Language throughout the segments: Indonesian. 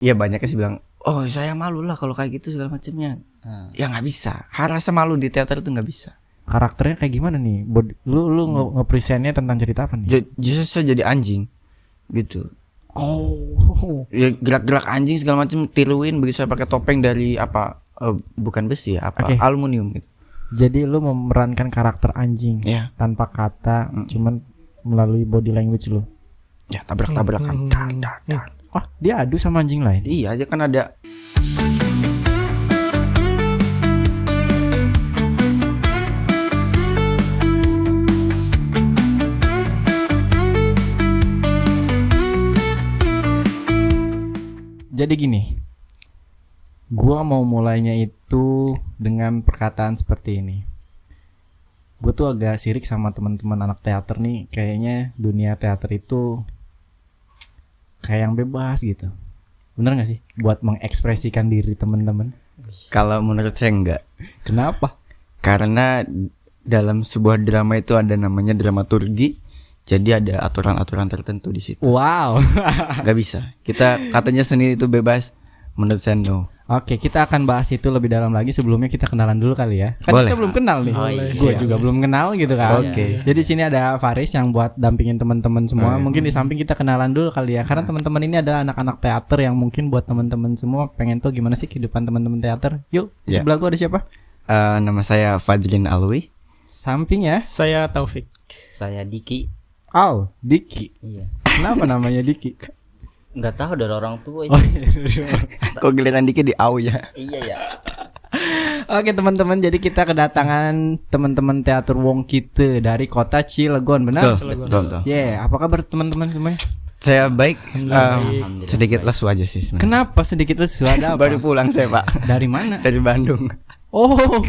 Ya banyaknya sih bilang, oh saya malu lah kalau kayak gitu segala macamnya. Ya nggak bisa. Rasa malu di teater itu nggak bisa. Karakternya kayak gimana nih? Lu nge-presentnya tentang cerita apa nih? Justru saya jadi anjing gitu. Oh. Ya gerak-gerak anjing segala macam, tiruin begitu saya pakai topeng dari apa? Bukan besi ya, apa? Oke. Aluminium gitu. Jadi lu memerankan karakter anjing Ya. tanpa kata, cuman melalui body language lu. Ya tabrak-tabrakan. Dan. Oh, dia adu sama anjing lain. Iya aja kan ada. Jadi gini, gua mau mulainya itu dengan perkataan seperti ini. Gue tuh agak sirik sama teman-teman anak teater nih. Kayaknya dunia teater itu kayak yang bebas gitu. Bener gak sih? Buat mengekspresikan diri teman-teman. Kalau menurut saya enggak. Kenapa? Karena dalam sebuah drama itu ada namanya dramaturgi. Jadi ada aturan-aturan tertentu di situ. Wow. Gak bisa. Kita katanya seni itu bebas. Menurut saya no. Oke, kita akan bahas itu lebih dalam lagi. Sebelumnya kita kenalan dulu kali ya. Kan Boleh. kita belum kenal nih. Gue juga belum kenal gitu kan. Oke. Jadi sini ada Faris yang buat dampingin teman-teman semua. Iya. Mungkin di samping kita kenalan dulu kali ya. Karena teman-teman ini adalah anak-anak teater yang mungkin buat teman-teman semua pengen tahu gimana sih kehidupan teman-teman teater. Yuk, di Ya. sebelah gua ada siapa? Nama saya Fajrin Alwi. Samping ya. Saya Taufik. Saya Diki. Oh, Diki. Iya. Kenapa namanya Diki? Nggak tahu dari orang tua itu. Oh iya. Kok giliran dikit di au ya? Iya ya. Oke teman-teman, jadi kita kedatangan teman-teman teater Wong Kite dari kota Cilegon, benar? Betul. Yeah, apa kabar teman-teman semuanya? Saya baik. Alhamdulillah. Sedikit lesu aja sih sebenarnya. Kenapa sedikit lesu, ada apa? Baru pulang saya Pak. Dari mana? Dari Bandung. Oh,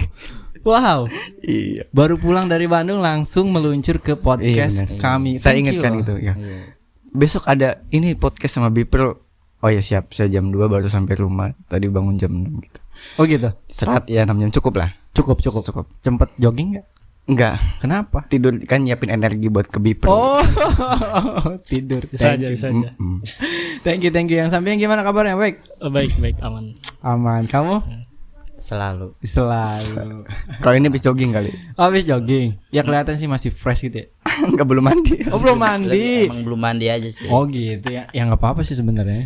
wow. Iya. Baru pulang dari Bandung langsung meluncur ke podcast Iya, benar. kami. Saya Thank you ingatkan loh. gitu ya. Iya. Besok ada ini podcast sama Bipro. Oh ya siap. Saya jam 2 baru sampai rumah. Tadi bangun jam 6 gitu. Oh gitu. Istirahat ya 6 jam cukup lah. Cukup. Sempet jogging nggak? Enggak. Kenapa? Tidur kan nyiapin energi buat ke Bipro. Oh, tidur. Bisa Thank aja, you. bisa aja. Thank you. Yang samping gimana kabarnya? Baik. Baik, aman. Aman. Kamu? Selalu. Selalu. Kalau ini habis jogging kali. Oh, habis jogging. Ya kelihatan sih masih fresh gitu ya. Enggak belum mandi. Oh, belum mandi. Emang belum mandi aja sih. Oh gitu ya. Ya nggak apa-apa sih sebenarnya.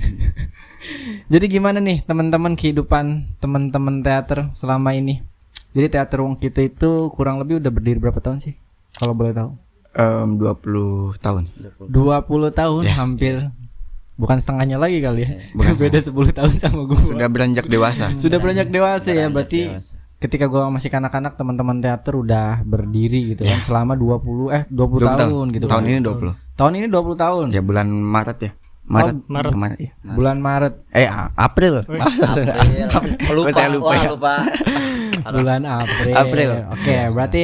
Jadi gimana nih teman-teman kehidupan teman-teman teater selama ini? Jadi teater Wong Kite itu kurang lebih udah berdiri berapa tahun sih? Kalau boleh tahu. 20 tahun. 20 tahun Ya. hampir. Bukan setengahnya lagi kali ya. Bukan Beda 10 tahun sama gue. Sudah beranjak dewasa. Sudah beranjak dewasa ya. Beranjak Berarti dewasa. ketika gue masih kanak-kanak teman-teman teater udah berdiri gitu kan Ya. selama 20 tahun gitu Tahun kan. ini 20. Tahun ini 20 tahun. Ya bulan Maret ya. Maret. Maret. Kemarin ya. Bulan Maret. April. Masa Lupa. Saya lupa Wah, ya. lupa. Bulan April. April. Oke, berarti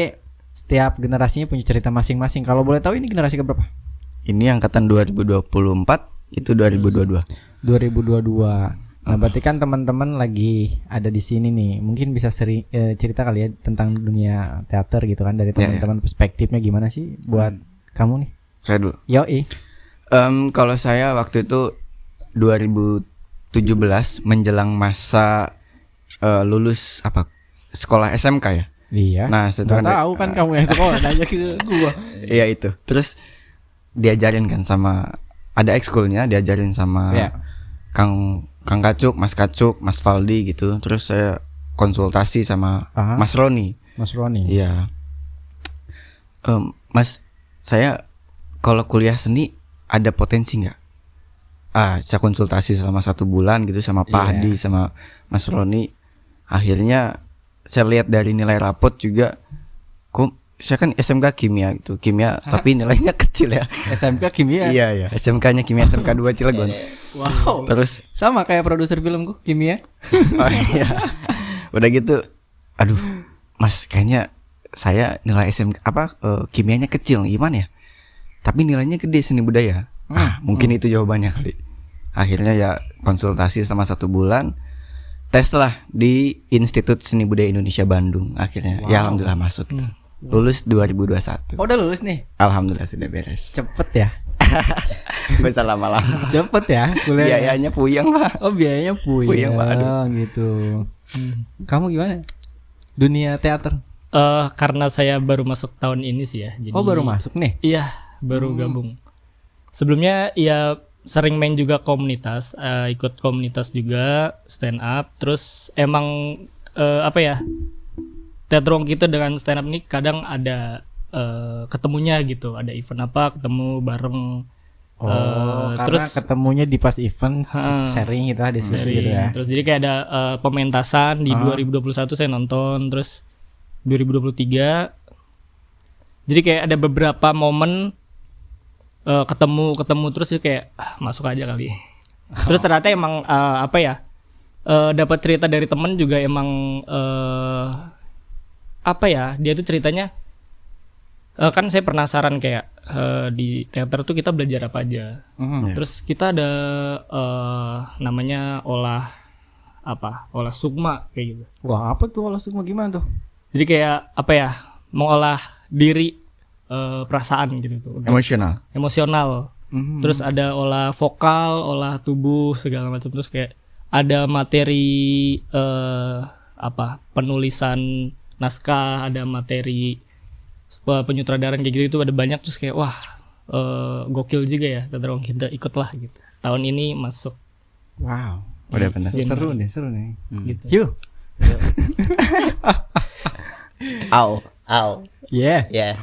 setiap generasinya punya cerita masing-masing. Kalau boleh tahu ini generasi keberapa? Ini angkatan 2024, itu 2022. 2022. Nah, berarti kan teman-teman lagi ada di sini nih. Mungkin bisa cerita kali ya tentang dunia teater gitu kan dari teman-teman perspektifnya gimana sih buat kamu nih? Saya dulu. Yoi. Kalau saya waktu itu 2017 menjelang masa lulus apa sekolah SMK ya. Iya. Nah, setelah Nggak tahu kan kamu yang sekolah nanya ke gua. Iya itu. Terus diajarin kan sama ada ekskulnya, diajarin sama Iya. Kang Kacuk, Mas Kacuk, Mas Valdi gitu. Terus saya konsultasi sama Aha. Mas Roni. Mas Roni. Iya. Mas, saya kalau kuliah seni ada potensi nggak? Saya konsultasi selama 1 bulan gitu sama Pak Iya. Hadi sama Mas Roni. Akhirnya saya lihat dari nilai rapot juga, kok saya kan SMK kimia gitu, kimia tapi nilainya kecil ya. SMK kimia. Iya. SMK-nya kimia, SMK 2 Cilegon. Wow. Terus Sama kayak produser filmku kimia. oh iya. Udah gitu, aduh, Mas, kayaknya saya nilai SMK kimianya kecil, gimana ya? Tapi nilainya gede seni budaya. Mungkin itu jawabannya kali. Akhirnya ya konsultasi selama 1 bulan. Tes lah di Institut Seni Budaya Indonesia Bandung. Akhirnya ya alhamdulillah masuk gitu. Lulus 2021. Oh, udah lulus nih. Alhamdulillah sudah beres. Cepet ya. Gak usah lama-lama. Cepet ya kuliah. Biayanya puyeng Pak. Oh biayanya Puyeng, Pak. Aduh. gitu. Kamu gimana? Dunia teater? Karena saya baru masuk tahun ini sih ya. Jadi, Oh baru masuk nih? Iya, baru gabung. Sebelumnya ya sering main juga komunitas, ikut komunitas juga stand up. Terus emang apa ya? Teater kita dengan stand up ini kadang ada ketemunya gitu. Ada event apa ketemu bareng. Karena Terus ketemunya di pas event sharing gitu lah, diskusi dari gitu ya. terus jadi kayak ada pementasan di 2021 saya nonton, terus 2023 jadi kayak ada beberapa momen ketemu terus ya kayak masuk aja kali. Terus ternyata emang apa ya, dapat cerita dari temen juga emang apa ya, dia tuh ceritanya kan saya penasaran kayak di teater tuh kita belajar apa aja. Terus kita ada namanya olah sukma kayak gitu. Wah apa tuh olah sukma gimana tuh? Jadi kayak apa ya, mengolah diri, perasaan gitu tuh. Emosional. Terus ada olah vokal, olah tubuh segala macam. Terus kayak ada materi penulisan naskah, ada materi penyutradaran kayak gitu, itu ada banyak. Terus kayak wah gokil juga ya teater kita, ikutlah gitu. Tahun ini masuk. Wow. Udah benar. Seru nih. Gitu. Yuk. Au. Yeah. Ya.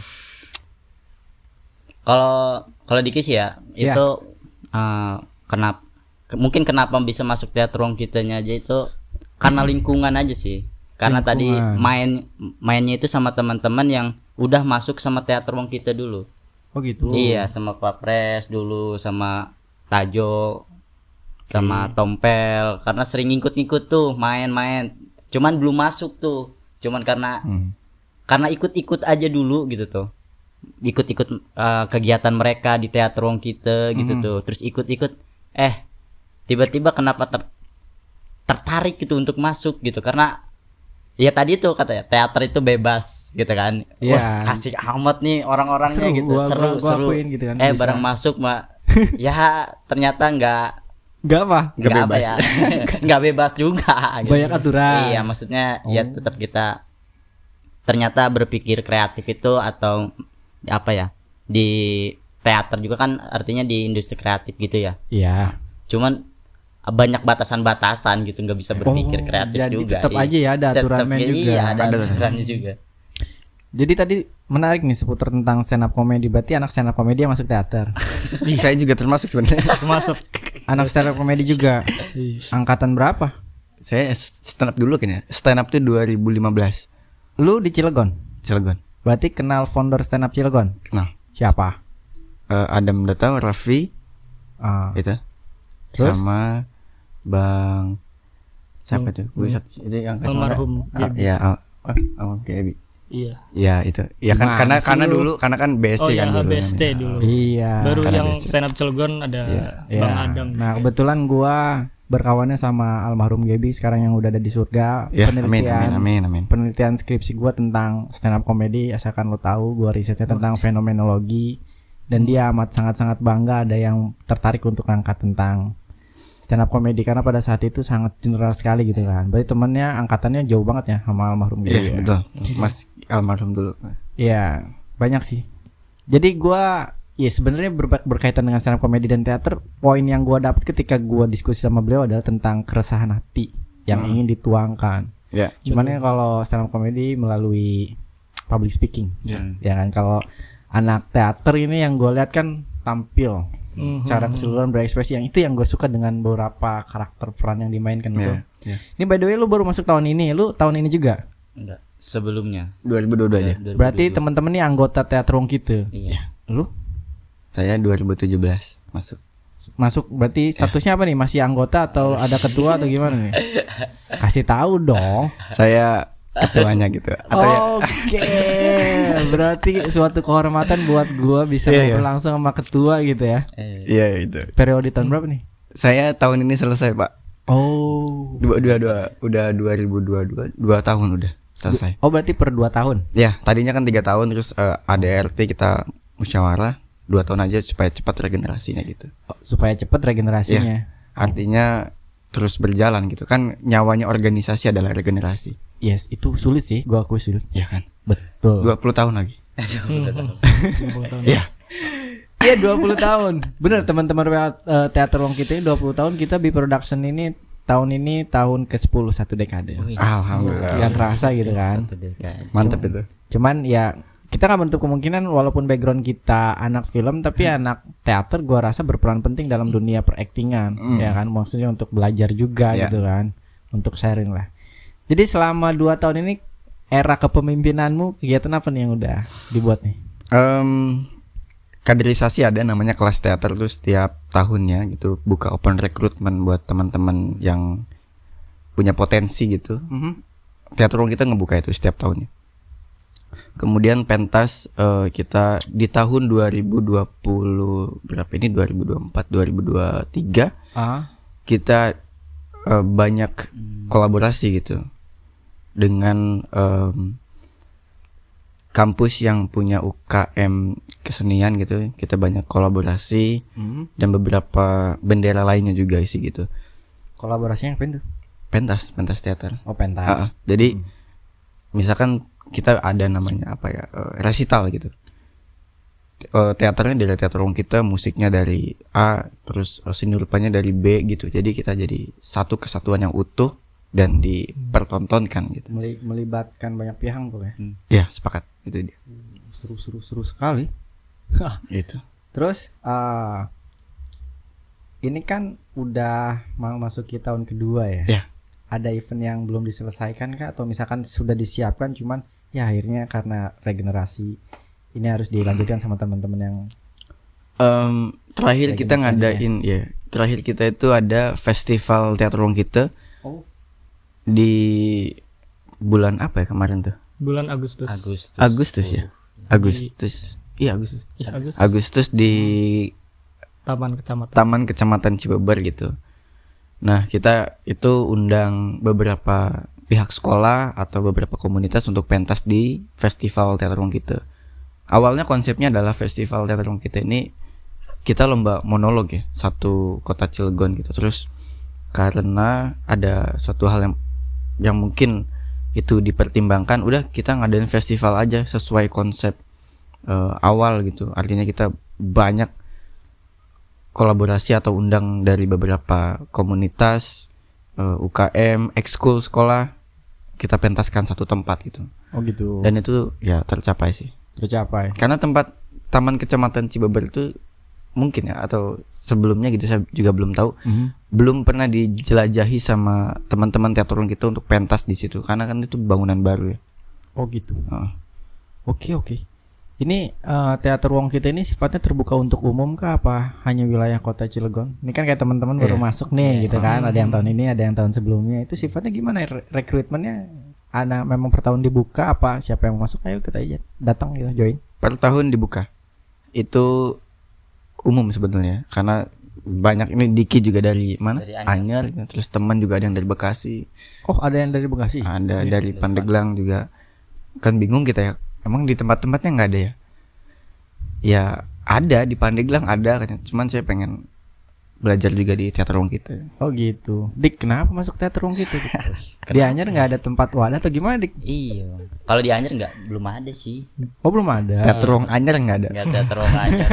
Kalau Diki sih ya, Iya. itu kenapa bisa masuk teater ruang kitanya aja itu karena lingkungan aja sih. Karena tadi mainnya itu sama teman-teman yang udah masuk sama teater ruang kita dulu. Oh gitu. Iya, sama Pak Pres dulu, sama Tajo, sama Tompel, karena sering ngikut-ngikut tuh main-main. Cuman belum masuk tuh. Cuman karena ikut-ikut aja dulu gitu tuh. Ikut-ikut kegiatan mereka di teater ruang kita gitu tuh. Terus ikut-ikut tiba-tiba kenapa tertarik gitu untuk masuk gitu, karena ya tadi tuh katanya teater itu bebas gitu kan. Iya. Wah, asik amat nih orang-orangnya gitu. Gua Seru. akuin gitu kan, bisa. Bareng masuk ya ternyata nggak Nggak apa bebas. ya. Nggak bebas juga gitu. Banyak aturan. Iya, maksudnya ya tetap kita ternyata berpikir kreatif itu, atau apa ya, di teater juga kan artinya di industri kreatif gitu ya. Iya. Cuman banyak batasan-batasan gitu, nggak bisa berpikir kreatif jadi juga. tetap aja ya ada aturannya juga. Iya, ada aturannya juga. Jadi tadi menarik nih seputar tentang stand up comedy. Berarti anak stand up comedy yang masuk teater. Saya juga termasuk sebenarnya. Masuk. Anak stand up comedy juga. Angkatan berapa? Saya stand up dulu kayaknya. Stand up tuh 2015. Lu di Cilegon. Berarti kenal founder stand up Cilegon? Kenal. Siapa? Adam Datang, Raffi, itu. Terus? Sama Bang siapa tuh? Itu yang Almarhum Gaby. Almarhum Gaby. Iya. Iya itu. Ya kan Gimana karena sih lu? dulu kan BST kan dulu. BST dulu. Iya. Baru karena yang BST. stand up Cilegon ada Iya. Bang Adam. Nah kebetulan gua berkawannya sama almarhum Gaby sekarang yang udah ada di surga. Ya, amin. Penelitian skripsi gua tentang stand up comedy, asalkan lo tahu gua risetnya tentang fenomenologi, dan dia amat sangat bangga ada yang tertarik untuk angkat tentang stand up comedy karena pada saat itu sangat general sekali gitu kan. Berarti temennya angkatannya jauh banget ya sama almarhum Gaby. Iya, betul. Mas almarhum dulu. Iya, banyak sih. Jadi gua ya sebenarnya berkaitan dengan stand up comedy dan teater, poin yang gua dapat ketika gua diskusi sama beliau adalah tentang keresahan hati yang ingin dituangkan. Ya. Cuman ya kalau stand up comedy melalui public speaking. Ya kan, kalau anak teater ini yang gua lihat kan tampil cara keseluruhan berekspresi, yang itu yang gue suka dengan beberapa karakter peran yang dimainkan itu. Ini by the way lu baru masuk tahun ini, lu tahun ini juga? Enggak, sebelumnya 2022 aja. 2022. Berarti teman-teman ini anggota teater Wong gitu. Iya. Lu? Saya 2017 masuk. Berarti statusnya apa nih? Masih anggota atau ada ketua atau gimana nih? Kasih tahu dong. Saya ketuanya gitu. Atau Oke. Berarti suatu kehormatan buat gua bisa ngobrol langsung sama ketua gitu ya. Iya itu. Periode tahun berapa nih? Saya tahun ini selesai, Pak. Oh. Udah 2022, 2 tahun udah selesai. Oh berarti per 2 tahun. Ya, tadinya kan 3 tahun terus ADRT kita musyawarah 2 tahun aja supaya cepat regenerasinya gitu. Supaya cepet regenerasinya. Artinya terus berjalan gitu kan, nyawanya organisasi adalah regenerasi. Yes, itu sulit sih, gua akui sulit. Iya kan? Betul. 20 tahun lagi. 20 tahun. Iya. Iya 20 tahun. Bener teman-teman teater Ruang Kita ini 20 tahun, kita B-Production ini tahun ke-10 1 dekade. Alhamdulillah. Gak kerasa gitu kan. Mantap itu. Cuman ya kita nggak menutup kemungkinan walaupun background kita anak film tapi anak teater gua rasa berperan penting dalam dunia peraktingan ya kan, maksudnya untuk belajar juga gitu kan, untuk sharing lah. Jadi selama 2 tahun ini era kepemimpinanmu, kegiatan apa nih yang udah dibuat nih? Kaderisasi ada namanya kelas teater tuh setiap tahunnya gitu, buka open recruitment buat teman-teman yang punya potensi gitu. Teater Ruang Kita ngebuka itu setiap tahunnya. Kemudian pentas kita di tahun 2020 berapa ini 2024 2023 kita banyak kolaborasi gitu dengan kampus yang punya UKM kesenian gitu. Kita banyak kolaborasi dan beberapa bendera lainnya juga sih gitu. Kolaborasinya apa itu? Pentas teater. Oh, pentas. Jadi misalkan kita ada namanya apa ya, resital gitu. Teaternya dari Teater Ruang Kita, musiknya dari A, terus seni rupanya dari B gitu. Jadi kita jadi satu kesatuan yang utuh dan dipertontonkan gitu. Melibatkan banyak pihak tuh ya. Ya, sepakat. Itu dia. Seru sekali. Itu. Terus ini kan udah mau masuki tahun kedua ya. Ya. Ada event yang belum diselesaikan kah, atau misalkan sudah disiapkan cuman ya akhirnya karena regenerasi ini harus dilanjutkan sama teman-teman yang terakhir kita ngadain terakhir kita itu ada festival Teater Ruang Kita. Di bulan apa ya kemarin tuh? Bulan Agustus. Agustus ya. Agustus. Iya, Agustus. Ya, Agustus di Taman Kecamatan. Taman Kecamatan Cibeber gitu. Nah, kita itu undang beberapa pihak sekolah atau beberapa komunitas untuk pentas di Festival Teater Ruang Kita. Awalnya konsepnya adalah Festival Teater Ruang Kita ini kita lomba monolog ya, satu kota Cilegon gitu. Terus karena ada suatu hal yang mungkin itu dipertimbangkan, udah kita ngadain festival aja sesuai konsep awal gitu. Artinya kita banyak kolaborasi atau undang dari beberapa komunitas, UKM, ekskul sekolah, kita pentaskan satu tempat gitu. Oh gitu. Dan itu ya tercapai sih. Tercapai. Karena tempat Taman Kecamatan Cibeber itu mungkin ya, atau sebelumnya gitu saya juga belum tahu, belum pernah dijelajahi sama teman-teman teater kita untuk pentas di situ, karena kan itu bangunan baru ya. Oh gitu. Oke. Ini teater Ruang Kita ini sifatnya terbuka untuk umum kah, apa hanya wilayah kota Cilegon? Ini kan kayak teman-teman baru masuk nih gitu kan, ada yang tahun ini, ada yang tahun sebelumnya. Itu sifatnya gimana? Rekrutmennya memang per tahun dibuka, apa siapa yang masuk ayo kita aja datang gitu, join? Per tahun dibuka. Itu umum sebetulnya, karena banyak ini Diki juga dari mana? Dari Anyar, terus teman juga ada yang dari Bekasi. Oh, ada yang dari Bekasi? Ada dari Pandeglang juga. Kan bingung kita ya. Emang di tempat-tempatnya nggak ada ya? Ya ada di Pandeglang ada, cuman saya pengen belajar juga di Teater Ruang Kita. Oh gitu. Dik, kenapa masuk Teater Ruang Kita? Di Anyar nggak ada tempat wadah atau gimana, Dik? Iya. Kalau di Anyer belum ada sih. Oh belum ada. Teater Ruang Anyar nggak ada. Enggak Teater Ruang Anyer.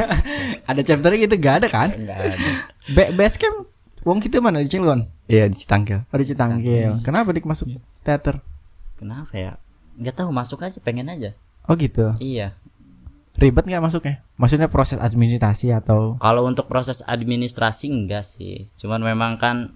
Ada chapternya gitu nggak ada kan? Enggak ada. Base camp Ruang Kita mana, di Cilegon? Iya, di Citangkil. Oh, di Citangkil. Kenapa Dik masuk teater? Kenapa ya? Enggak tahu, masuk aja, pengen aja. Oh gitu. Iya. Ribet nggak masuknya? Maksudnya proses administrasi atau? Kalau untuk proses administrasi enggak sih. Cuman memang kan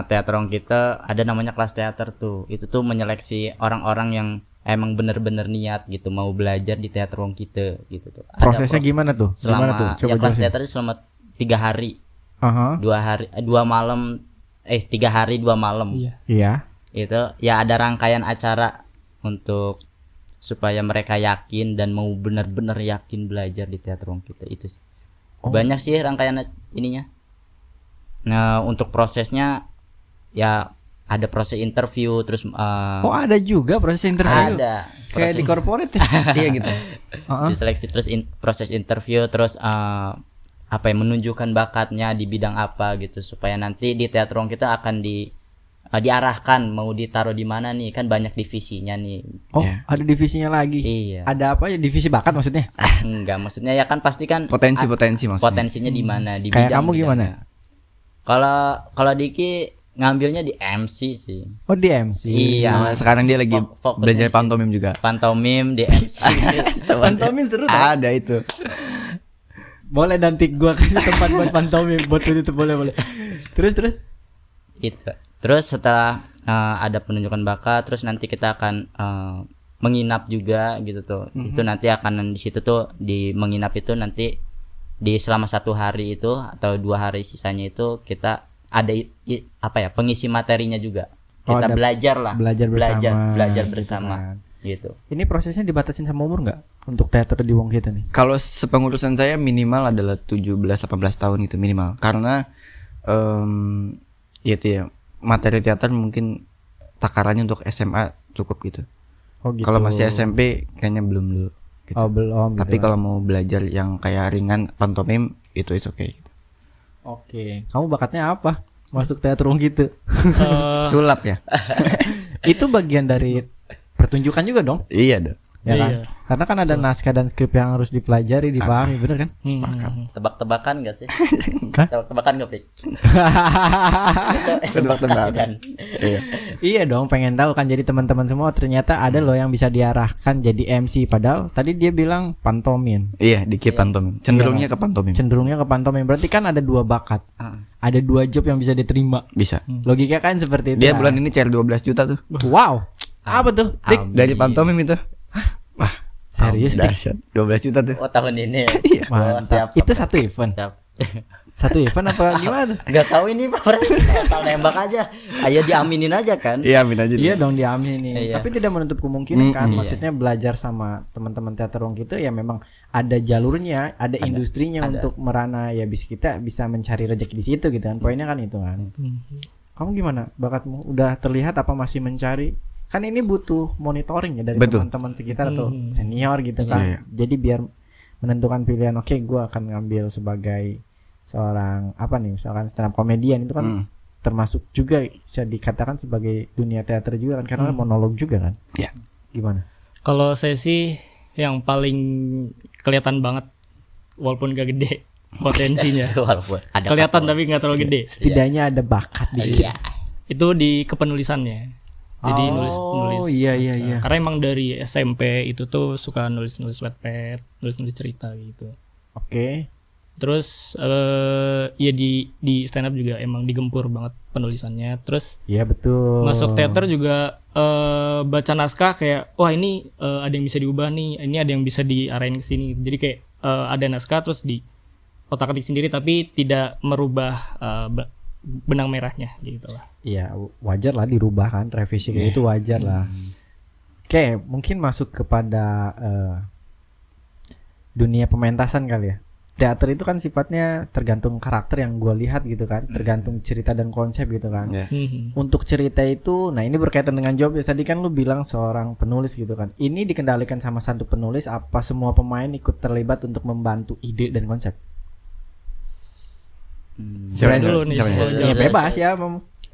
teater Ruang Kita ada namanya kelas teater tuh. Itu tuh menyeleksi orang-orang yang emang bener-bener niat gitu mau belajar di Teater Ruang Kita gitu tuh. Prosesnya gimana tuh? Selama Gimana tuh? ya kelas teater itu selama 3 hari. 2 hari 2 malam 3 hari 2 malam. Iya. Itu ya ada rangkaian acara untuk supaya mereka yakin dan mau benar-benar yakin belajar di Teater Ruang Kita itu sih. Banyak sih rangkaian ininya. Nah, untuk prosesnya ya ada proses interview, terus Oh, ada juga proses interview. ada Kayak di corporate ya. Iya gitu. diseleksi, terus proses interview, terus apa ya, menunjukkan bakatnya di bidang apa gitu, supaya nanti di teater ruang kita akan diarahkan mau ditaruh di mana nih, kan banyak divisinya nih. Oh, Iya. ada divisinya lagi. Iya. Ada apa ya, divisi bakat maksudnya? Enggak, maksudnya ya kan pasti kan Potensi maksudnya. potensinya di mana, di Kayak bidang kamu gimana? Kalau Diki ngambilnya di MC sih. Oh, di MC. Iya. Sama sekarang dia lagi Fokusnya belajar di situ. pantomim juga. Pantomim di MC. Pantomim seru tau. Ada itu. Boleh nanti gua kasih tempat buat pantomim, buat itu boleh. Terus. Itu. Terus setelah ada penunjukan bakat, terus nanti kita akan menginap juga gitu tuh. Itu nanti akan di situ tuh, di menginap itu nanti di selama 1 hari itu atau 2 hari sisanya itu kita ada apa ya, pengisi materinya juga. Oh, Kita ada belajar lah. belajar Belajar gitu bersama kan. gitu. Ini prosesnya dibatasin sama umur nggak untuk teater di Wong kita nih? Kalau sepengurusan saya minimal adalah 17-18 tahun itu minimal. Karena ya itu ya, materi teater mungkin takarannya untuk SMA cukup gitu. Oh gitu. Kalau masih SMP kayaknya belum dulu gitu. Oh belum. Tapi gitu. kalau mau belajar yang kayak ringan pantomim itu is okay gitu. Oke, kamu bakatnya apa? Masuk teater Wong gitu. Sulap ya? Itu bagian dari pertunjukan juga dong, Iya dong. ya kan? Iya. Karena kan ada naskah dan skrip yang harus dipelajari, dipahami, bener kan? Sepakat. Tebak-tebakan gak sih? Hah? Tebak-tebakan gak, Pik? Tebak-tebakan. Iya. Iya dong, pengen tahu kan. Jadi teman-teman semua ternyata ada loh yang bisa diarahkan jadi MC. Padahal tadi dia bilang pantomim, Iya, dikit pantomim. Cenderungnya ke pantomim. cenderungnya ke pantomim. Berarti kan ada 2 bakat, ada 2 job yang bisa diterima. Bisa. Logika kan seperti itu. Dia kan? bulan ini CR 12 juta tuh. Wow, apa tuh? Dik, Amin. Dari pantomim itu. Wah, serius dik? dahsyat. 12 juta tuh. Oh, tahun ini ya? Iya. Oh, Mantap. siap. Itu satu event. Siap. Satu event apa gimana? Gak tahu ini Pak Fred. Asal nembak aja. Ayo diaminin aja kan. Iya, amin aja. Iya dong, diamin nih. Iya. Tapi tidak menutup kemungkinan kan. Iya. Maksudnya belajar sama teman-teman teater Wong kita ya memang ada jalurnya, ada industrinya ada. untuk merana ya kita bisa mencari rezeki di situ gitu kan. Poinnya kan itu kan. Kamu gimana? Bakatmu udah terlihat apa masih mencari? Kan ini butuh monitoring ya dari Betul. teman-teman sekitar atau senior gitu kan. Iya. Jadi biar menentukan pilihan, oke gua akan ngambil sebagai seorang apa nih, misalkan stand up comedian itu kan termasuk juga bisa dikatakan sebagai dunia teater juga kan, karena monolog juga kan. Iya. Gimana? Kalau saya sih yang paling kelihatan banget, walaupun gak gede potensinya. Walaupun ada Kelihatan faktor. tapi nggak terlalu gede. Setidaknya ada bakat dikit. Iya. Itu di kepenulisannya. Jadi Oh, nulis. iya, iya, iya. Karena emang dari SMP itu tuh suka nulis Wattpad, nulis cerita gitu. Oke. Terus ya di stand up juga emang digempur banget penulisannya. Terus Iya betul. masuk teater juga baca naskah kayak wah ini ada yang bisa diubah nih, ini ada yang bisa diarahin ke sini. Jadi kayak ada naskah terus di otak-atik sendiri tapi tidak merubah benang merahnya gitu lah. Iya, wajar lah dirubah kan, revisi kayak itu wajar lah. Oke, mungkin masuk kepada dunia pementasan kali ya. Teater itu kan sifatnya tergantung karakter yang gue lihat gitu kan, tergantung cerita dan konsep gitu kan. Iya. Untuk cerita itu, nah ini berkaitan dengan job ya. Tadi kan lu bilang seorang penulis gitu kan. Ini dikendalikan sama satu penulis, apa semua pemain ikut terlibat untuk membantu ide dan konsep? Siapa dulu nih, siapa siapa dulu? dulu? Ya bebas ya.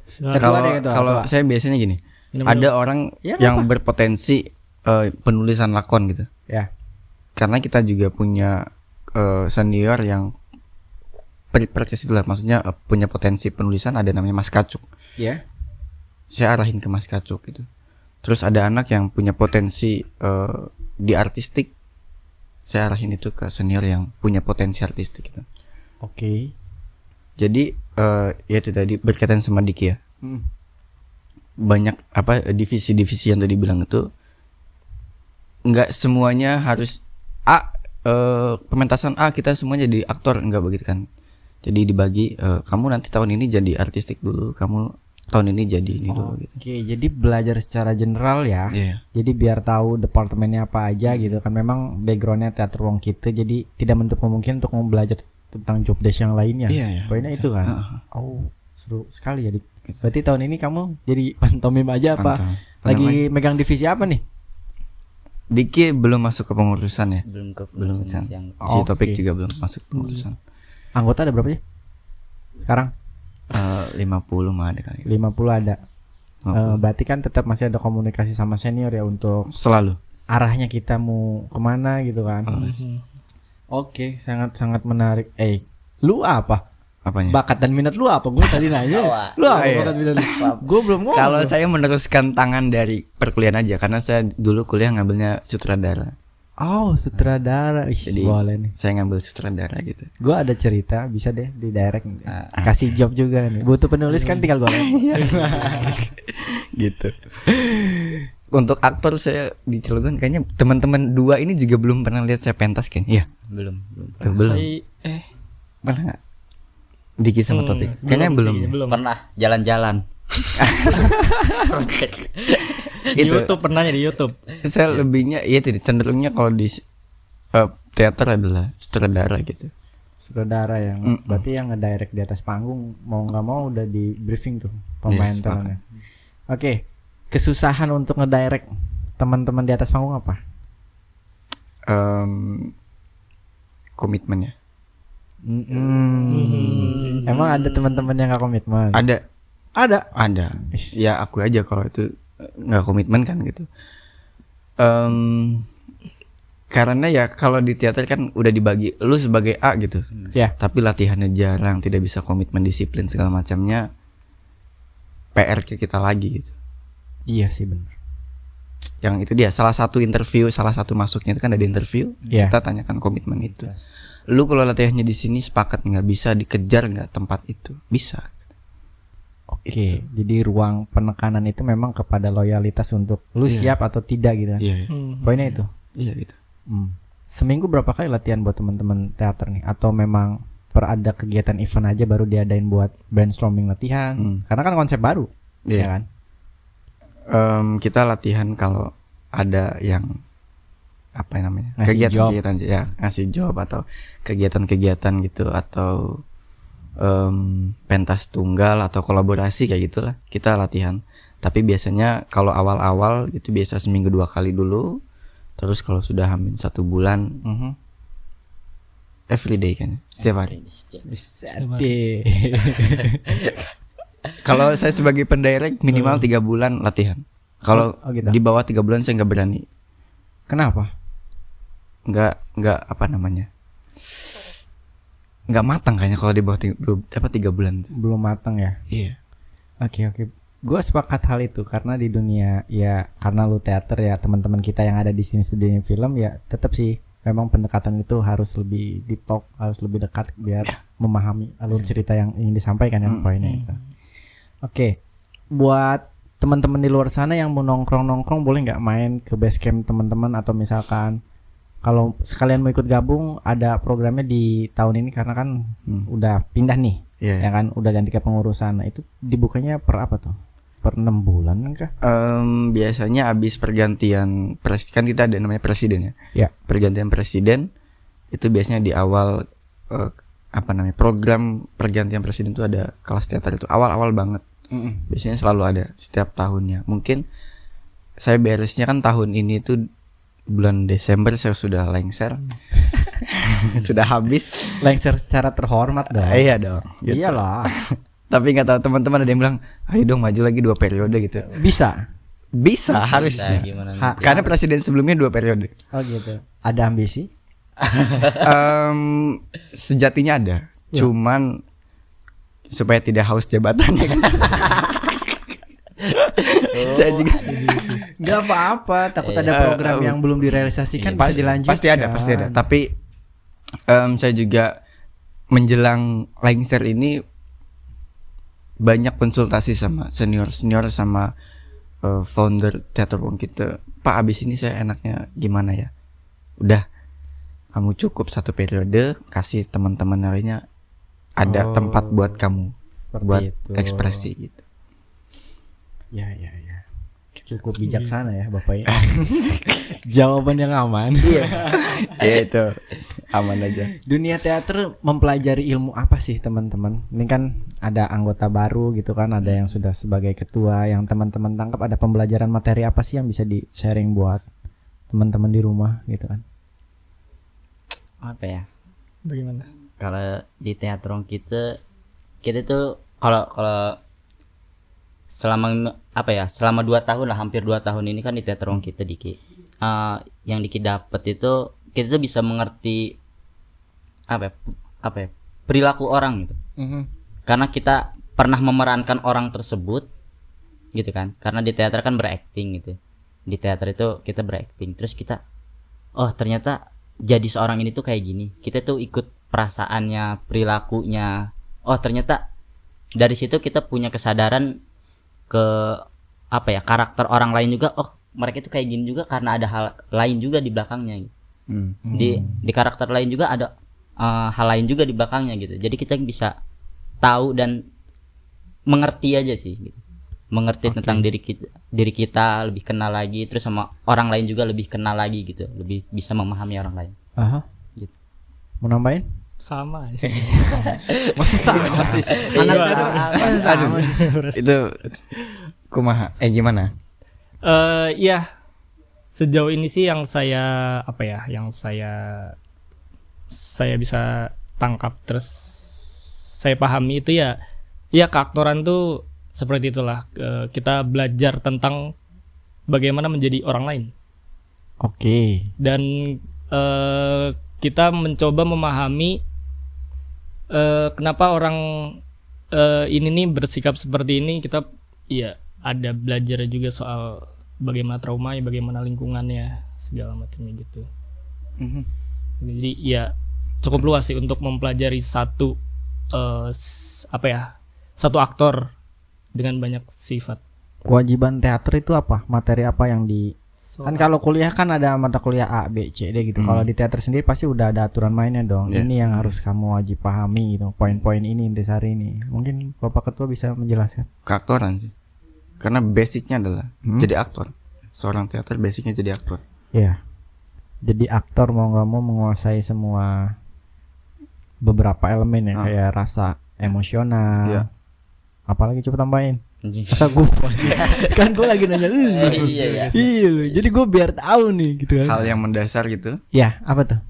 Ketua Kalau deh, ketua, kalau ketua. saya biasanya gini, Minum ada dulu. orang Ya, yang apa? berpotensi penulisan lakon gitu. Ya. Karena kita juga punya senior yang perces itulah, maksudnya punya potensi penulisan, ada namanya Mas Kacuk. Ya. Saya arahin ke Mas Kacuk gitu. Terus ada anak yang punya potensi di artistik, saya arahin itu ke senior yang punya potensi artistik gitu. Oke. Jadi ya itu tadi berkaitan sama Diki ya. Banyak apa divisi-divisi yang tadi bilang itu nggak semuanya harus pementasan kita semuanya jadi aktor, enggak begitu kan. Jadi dibagi kamu nanti tahun ini jadi artistik dulu, kamu tahun ini jadi ini dulu gitu. Oke, jadi belajar secara general ya. Iya. Jadi biar tahu departemennya apa aja gitu kan. Memang backgroundnya teater Wong kita, jadi tidak menutup kemungkinan untuk mau belajar tentang job desk yang lainnya. Iya, iya. Poinnya itu kan. Heeh. Oh, seru sekali ya. Berarti tahun ini kamu jadi pantomim aja apa? Pantomim. Lagi megang divisi apa nih? Diki belum masuk ke pengurusan ya. Belum ke Belum pengurusan Chan. yang Si Oke. Topik juga belum masuk pengurusan. Anggota ada berapa sih? Sekarang 50 mah ada kali. 50 ada. 50. Berarti kan tetap masih ada komunikasi sama senior ya untuk Selalu. arahnya kita mau kemana gitu kan. Mhm. Oke, sangat-sangat menarik. Lu apa? Apanya? Bakat dan minat lu apa? Gue tadi nanya. Wah. Lu apa Iya. bakat minat lu? Gue belum ngomong. Kalau saya meneruskan tangan dari perkuliahan aja karena saya dulu kuliah ngambilnya sutradara. Oh, sutradara. Ih, Jadi boleh nih. saya ngambil sutradara gitu. Gue ada cerita, bisa deh di direct. Kasih job juga nih. Butuh penulis kan tinggal gue. Gitu. Untuk aktor saya di Cilegon kayaknya teman-teman dua ini juga belum pernah lihat saya pentas kan? Iya. belum. Tuh, belum. Pernah nggak? Diki sama Topik. Kayaknya belum. sih, belum. Pernah jalan-jalan. Di Itu YouTube pernahnya di YouTube. saya lebihnya ya itu cenderungnya kalau di teater adalah sutradara gitu. Sutradara yang berarti yang ngedirect di atas panggung mau nggak mau udah di briefing tuh pemain Yes, talentnya. Oke, kesusahan untuk ngedirect teman-teman di atas panggung apa? Komitmen ya. Emang ada teman-teman yang nggak komitmen? Ada. Ada. Ya aku aja kalau itu nggak komitmen kan gitu. Karena ya kalau di teater kan udah dibagi lu sebagai A gitu. Ya. Tapi latihannya jarang, tidak bisa komitmen, disiplin segala macamnya. PR ke kita lagi gitu. Iya sih benar. Yang itu dia salah satu interview, salah satu masuknya itu kan ada interview. Iya. Kita tanyakan komitmen itu. Lu kalau latihannya di sini sepakat nggak bisa dikejar nggak tempat itu? Bisa. Oke, jadi ruang penekanan itu memang kepada loyalitas untuk lu Iya. siap atau tidak gitu. Iya, Poinnya itu. iya gitu. Seminggu berapa kali latihan buat teman-teman teater nih? Atau memang per ada kegiatan event aja baru diadain buat brainstorming latihan? Karena kan konsep baru, Iya. ya kan? Kita latihan kalau ada yang apa namanya Ngasih job. kegiatan ya ngasih job atau kegiatan-kegiatan gitu atau pentas tunggal atau kolaborasi kayak gitulah kita latihan. Tapi biasanya kalau awal-awal gitu biasa seminggu 2 kali dulu. Terus kalau sudah hamin 1 bulan everyday kan setiap hari. Bisa deh. Kalau saya sebagai pendirect minimal 3 bulan latihan. Kalau Oh, gitu. di bawah 3 bulan saya nggak berani. Kenapa? Nggak apa namanya, nggak matang kayaknya kalau di bawah 3 bulan. Belum matang ya? Iya. Oke. Gue sepakat hal itu karena di dunia ya karena lu teater ya teman-teman kita yang ada di sini studio film ya tetap sih memang pendekatan itu harus lebih deep talk, harus lebih dekat biar memahami alur cerita yang ingin disampaikan yang poinnya itu. Oke, buat teman-teman di luar sana yang mau nongkrong boleh nggak main ke base camp teman-teman atau misalkan kalau sekalian mau ikut gabung ada programnya di tahun ini karena kan udah pindah nih. Iya. Ya kan udah ganti ke pengurusan. Nah, itu dibukanya per apa tuh? Per 6 bulan kah? Biasanya habis pergantian kan kita ada namanya presiden ya. Ya. Pergantian presiden itu biasanya di awal apa namanya program pergantian presiden itu ada kelas teater itu awal-awal banget. Biasanya selalu ada setiap tahunnya. Mungkin saya beresnya kan tahun ini tuh bulan Desember saya sudah lengser. Sudah habis. Lengser secara terhormat dong. Iya dong. Gitu. Iyalah. Tapi nggak tahu teman-teman ada yang bilang, ayo dong maju lagi 2 periode gitu. Bisa. Bisa harusnya. Gimana Ha- Karena presiden sebelumnya 2 periode. Oh gitu. Ada ambisi? Sejatinya ada. Cuman supaya tidak haus jabatannya kan. Saya juga Gak apa-apa. Takut ada program yang belum direalisasikan bisa dilanjutkan. pasti ada. Tapi saya juga menjelang lengser ini banyak konsultasi sama senior sama founder teater Wong kita. Pak abis ini saya enaknya gimana ya? Udah kamu cukup 1 periode, kasih teman-teman lainnya ada tempat buat kamu Seperti buat itu. ekspresi gitu. Ya. Cukup bijaksana ya Bapak ya. Jawaban yang aman. Ya itu aman aja. Dunia teater mempelajari ilmu apa sih teman-teman? Ini kan ada anggota baru gitu kan, ada yang sudah sebagai ketua, yang teman-teman tangkap ada pembelajaran materi apa sih yang bisa di-sharing buat teman-teman di rumah gitu kan? Apa ya? Bagaimana? Kalau di teateron kita tuh kalau selama apa ya, selama 2 tahun lah, hampir 2 tahun ini kan di teateron kita Diki, yang Diki dapat itu kita tuh bisa mengerti apa ya, perilaku orang gitu, karena kita pernah memerankan orang tersebut gitu kan, karena di teater kan berakting gitu, di teater itu kita berakting, terus kita oh ternyata jadi seorang ini tuh kayak gini, kita tuh ikut perasaannya, perilakunya, oh ternyata dari situ kita punya kesadaran ke apa ya, karakter orang lain juga, oh mereka itu kayak gini juga karena ada hal lain juga di belakangnya gitu. Di karakter lain juga ada hal lain juga di belakangnya gitu, jadi kita bisa tahu dan mengerti aja sih gitu. Mengerti tentang diri kita lebih kenal lagi, terus sama orang lain juga lebih kenal lagi gitu, lebih bisa memahami orang lain. Gitu. Mau nambahin? Sama sih. Masa sama sih? Anak teater masa sama? Itu kumaha? Gimana? Ya sejauh ini sih yang saya apa ya, yang saya bisa tangkap terus saya pahami itu ya keaktoran tuh seperti itulah. Kita belajar tentang bagaimana menjadi orang lain. Oke. Dan kita mencoba memahami kenapa orang ini nih bersikap seperti ini. Kita ya ada belajar juga soal bagaimana trauma, bagaimana lingkungannya, segala macamnya gitu. Jadi ya cukup luas sih untuk mempelajari satu satu aktor dengan banyak sifat. Kewajiban teater itu apa? Materi apa yang kan kalau kuliah kan ada mata kuliah A, B, C, D gitu. Kalau di teater sendiri pasti udah ada aturan mainnya dong. Ini yang harus kamu wajib pahami gitu. Poin-poin ini, intisari ini. Mungkin Bapak Ketua bisa menjelaskan. Keaktoran sih. Karena basicnya adalah jadi aktor. Seorang teater basicnya jadi aktor. Iya. Jadi aktor mau nggak mau menguasai semua beberapa elemen ya, kayak rasa emosional. Iya. Apalagi coba tambahin. Masa gue kan gue lagi nanya lu. Iya. Jadi gue biar tahu nih gitu kan. Hal yang mendasar gitu. Ya, apa tuh?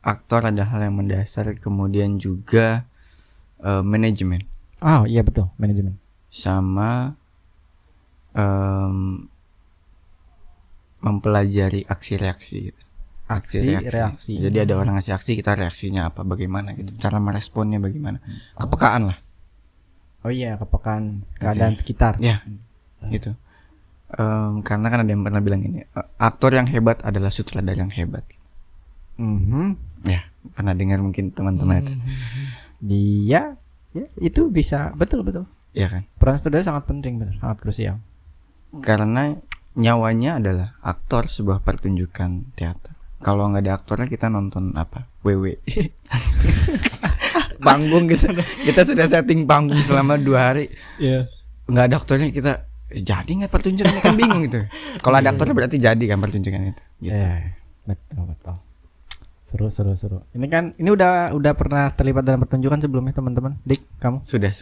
Aktor ada hal yang mendasar, kemudian juga manajemen. Oh iya betul, manajemen. Sama mempelajari aksi reaksi gitu. Aksi reaksi. Jadi ada orang ngasih aksi, kita reaksinya apa, bagaimana gitu. Cara meresponnya bagaimana. Kepekaan lah. Oh iya, kepekaan keadaan sekitar. Ya, gitu. Karena kan ada yang pernah bilang ini, aktor yang hebat adalah sutradara yang hebat. Ya, pernah dengar mungkin teman-teman itu. Dia, ya itu bisa, betul. Iya kan? Peran sutradara sangat penting, benar, sangat krusial. Karena nyawanya adalah aktor sebuah pertunjukan teater. Kalau nggak ada aktornya kita nonton apa? WW. Panggung gitu. Kita sudah setting panggung selama 2 hari. Iya. Nggak ada aktornya kita jadi nggak pertunjukannya, kan bingung gitu. Kalau ada aktornya berarti jadi kan pertunjukan itu. Gitu. Betul. Seru. Ini kan udah pernah terlibat dalam pertunjukan sebelumnya teman-teman. Dik, kamu? Sudah.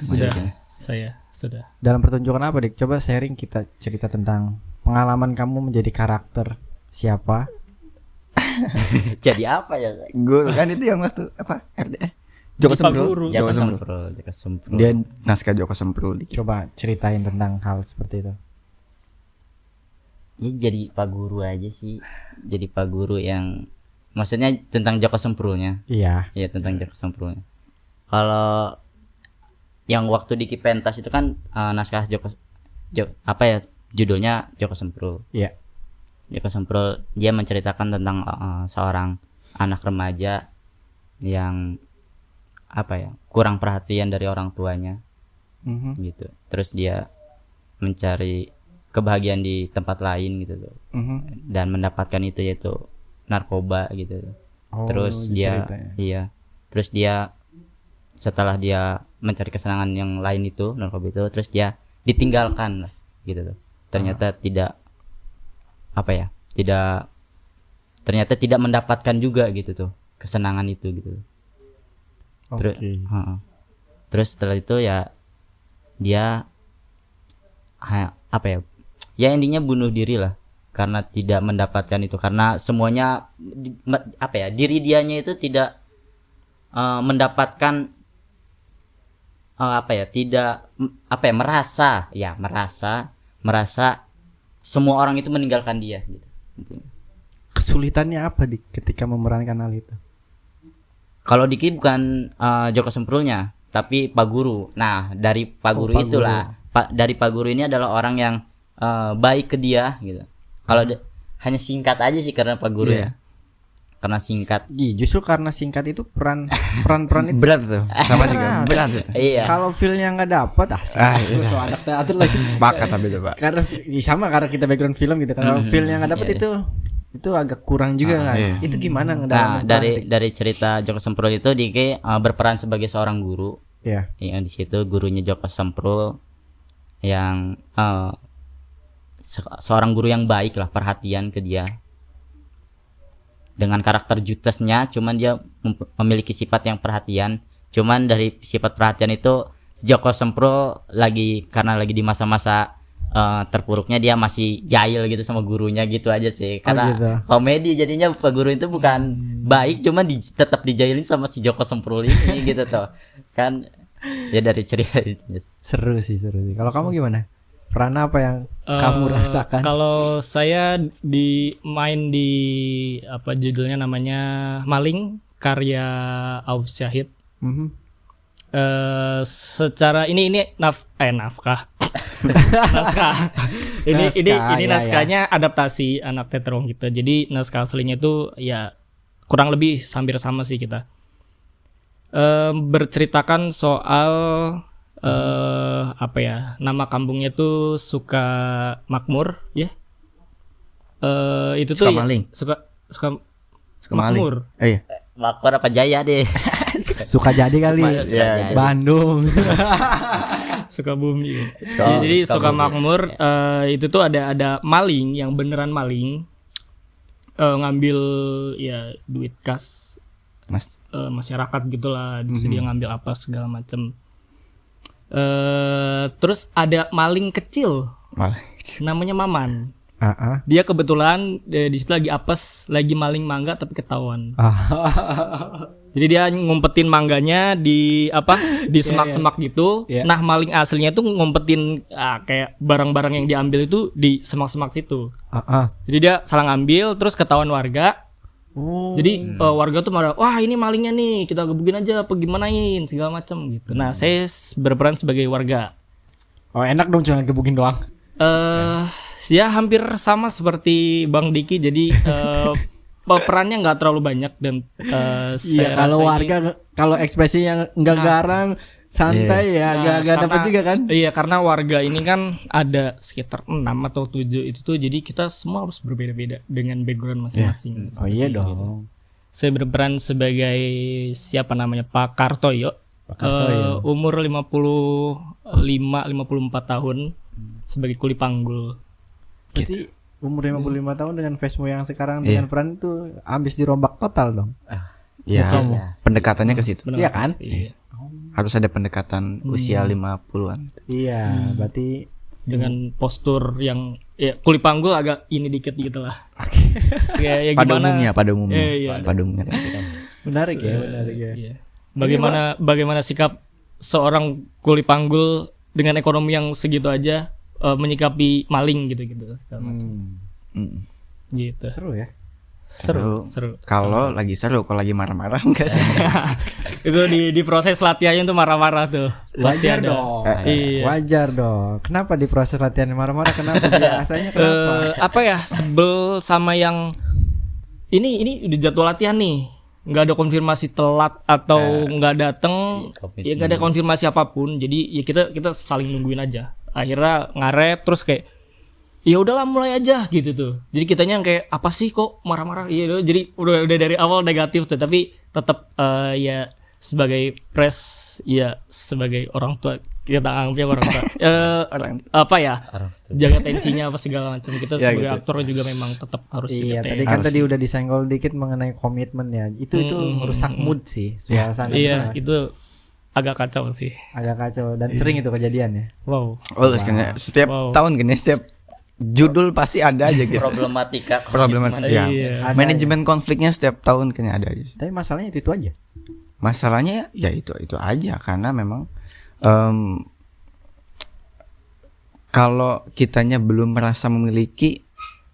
Saya sudah. Dalam pertunjukan apa, Dik? Coba sharing, kita cerita tentang pengalaman kamu menjadi karakter siapa? Jadi apa ya? Gue kan itu yang waktu apa? Joko Semprul. Dia naskah Joko Semprul. Coba ceritain tentang hal seperti itu. Ya jadi Pak Guru aja sih. Jadi Pak Guru yang maksudnya tentang Joko Semprulnya. Iya. Iya, tentang Joko Semprulnya. Kalau yang waktu di Kipentas itu kan naskah judulnya Joko Semprul. Iya. Joko Semprul, dia menceritakan tentang seorang anak remaja yang kurang perhatian dari orang tuanya, gitu. Terus dia mencari kebahagiaan di tempat lain gitu, dan mendapatkan itu yaitu narkoba gitu. Terus terus dia setelah dia mencari kesenangan yang lain itu narkoba itu, terus dia ditinggalkan lah gitu tuh. ternyata tidak apa ya, ternyata tidak mendapatkan juga gitu tuh kesenangan itu gitu. Oke. Terus setelah itu ya dia apa ya, ya endingnya bunuh diri lah karena tidak mendapatkan itu, karena semuanya apa ya, diri dianya itu tidak mendapatkan apa ya, tidak apa ya, merasa semua orang itu meninggalkan dia gitu. Kesulitannya apa ketika memerankan hal itu? Kalau Diki bukan Joko Semprulnya, tapi Pak Guru. Nah, dari Pak Guru Pak itulah, dari Pak Guru ini adalah orang yang baik ke dia gitu. Kalau hanya singkat aja sih karena Pak Guru ya. Karena singkat. Justru karena singkat itu peran itu Berat tuh. Sama juga berat tuh. Iya. kalau feel-nya nggak dapet so anak teater lagi Sepakat tapi itu, Pak. karena sama karena kita background film gitu kan. Kalau feel-nya nggak dapet itu agak kurang juga kan. iya. Itu gimana Nah, dari cerita Joko Semprul itu Diki berperan sebagai seorang guru. ya. Yang di situ gurunya Joko Semprul yang seorang guru yang baik lah, perhatian ke dia. Dengan karakter jutesnya, cuman dia memiliki sifat yang perhatian. Cuman dari sifat perhatian itu Joko Semprul karena lagi di masa-masa terpuruknya, dia masih jahil gitu sama gurunya gitu aja sih. Karena gitu. komedi jadinya Pak Guru itu bukan baik, cuman tetap dijahilin sama si Joko Semprul ini gitu tuh. Kan ya dari cerita itu. Seru sih. Kalau kamu gimana? Peran apa yang kamu rasakan? Kalau saya main di apa judulnya, namanya Maling, karya Auf Syahid. Secara ini nafkah. Naskah. Ini naskahnya adaptasi anak teaterong gitu. Jadi naskah aslinya itu ya kurang lebih hampir sama sih kita. Berceritakan soal apa ya, nama kampungnya tuh Sukamakmur ya. Itu tuh Sukamaling. Makmur. Iya. Makmur apa Jaya deh. Suka jadi kali. Sukajadi. Bandung. Sukabumi. Jadi Sukamakmur itu tuh ada maling yang beneran maling, ngambil ya duit kas masyarakat gitulah. Dia ngambil apa segala macem. Terus ada maling kecil, namanya Maman. Dia kebetulan di situ lagi apes, lagi maling mangga tapi ketahuan. Jadi dia ngumpetin mangganya di semak-semak gitu. Nah, maling aslinya tuh ngumpetin kayak barang-barang yang diambil itu di semak-semak situ. Jadi dia salah ngambil, terus ketahuan warga. Jadi warga tuh marah, wah ini malingnya nih, kita gebukin aja apa gimanain segala macam gitu. Nah, saya berperan sebagai warga. Oh, enak dong, cuma gebukin doang. Ya hampir sama seperti Bang Diki, jadi perannya nggak terlalu banyak dan saya kalau rasa warga kalau ekspresinya nggak garang, santai ya, nggak dapat juga kan? Iya, karena warga ini kan ada sekitar 6 atau 7 itu tuh, jadi kita semua harus berbeda-beda dengan background masing-masing. Oh iya dong. Saya berperan sebagai siapa namanya, Pak Kartoyo. Umur 54 tahun, sebagai kuli panggul. Berarti umur 55 tahun dengan face-mu yang sekarang dengan peran itu habis dirombak total dong. Iya. Pendekatannya ke situ. Iya kan? Iya. Harus ada pendekatan usia 50-an. Iya, berarti dengan postur yang ya kuli panggul agak ini dikit gitu lah. Ya, Pada gimana? umumnya. Iya. Pada umumnya. menarik ya. Iya. Bagaimana sikap seorang kuli panggul dengan ekonomi yang segitu aja menyikapi maling gitu. Gitu. Seru ya. Seru. Kalau lagi seru, kalau lagi marah-marah enggak sih. Itu di proses latihannya tuh marah-marah tuh. Pasti Wajar ada. dong. Iya. Wajar dong. Kenapa di proses latihan marah-marah? Kenapa biasanya kenapa? Apa ya, sebel sama yang ini udah jadwal latihan nih, nggak ada konfirmasi telat atau nggak dateng, ya nggak ada konfirmasi apapun. Jadi ya kita saling nungguin aja. Akhirnya ngaret terus kayak ya udahlah mulai aja gitu tuh. Jadi kitanya yang kayak apa sih kok marah-marah. Iya, jadi udah dari awal negatif tuh, tapi tetap ya sebagai sebagai orang tua kita anggapnya orang tua. Orang Apa ya? Orang tua. Jaga tensinya apa segala macam. Kita Ya, sebagai gitu. aktor juga memang tetap harus Iya, jaga tadi tensi. kan Harus. tadi udah disenggol dikit mengenai komitmen ya. Itu merusak mood sih, suasana. Iya, itu itu agak kacau sih. agak kacau dan sering itu kejadian ya. Wow. Oh, kayaknya setiap Wow. tahun kayaknya setiap judul pasti ada aja gitu. Problematika Problematika. komitmen. Ya. Iya. Ada Manajemen konfliknya setiap tahun kayaknya ada aja. Tapi masalahnya itu aja. Masalahnya ya itu aja karena memang em, kalau kitanya belum merasa memiliki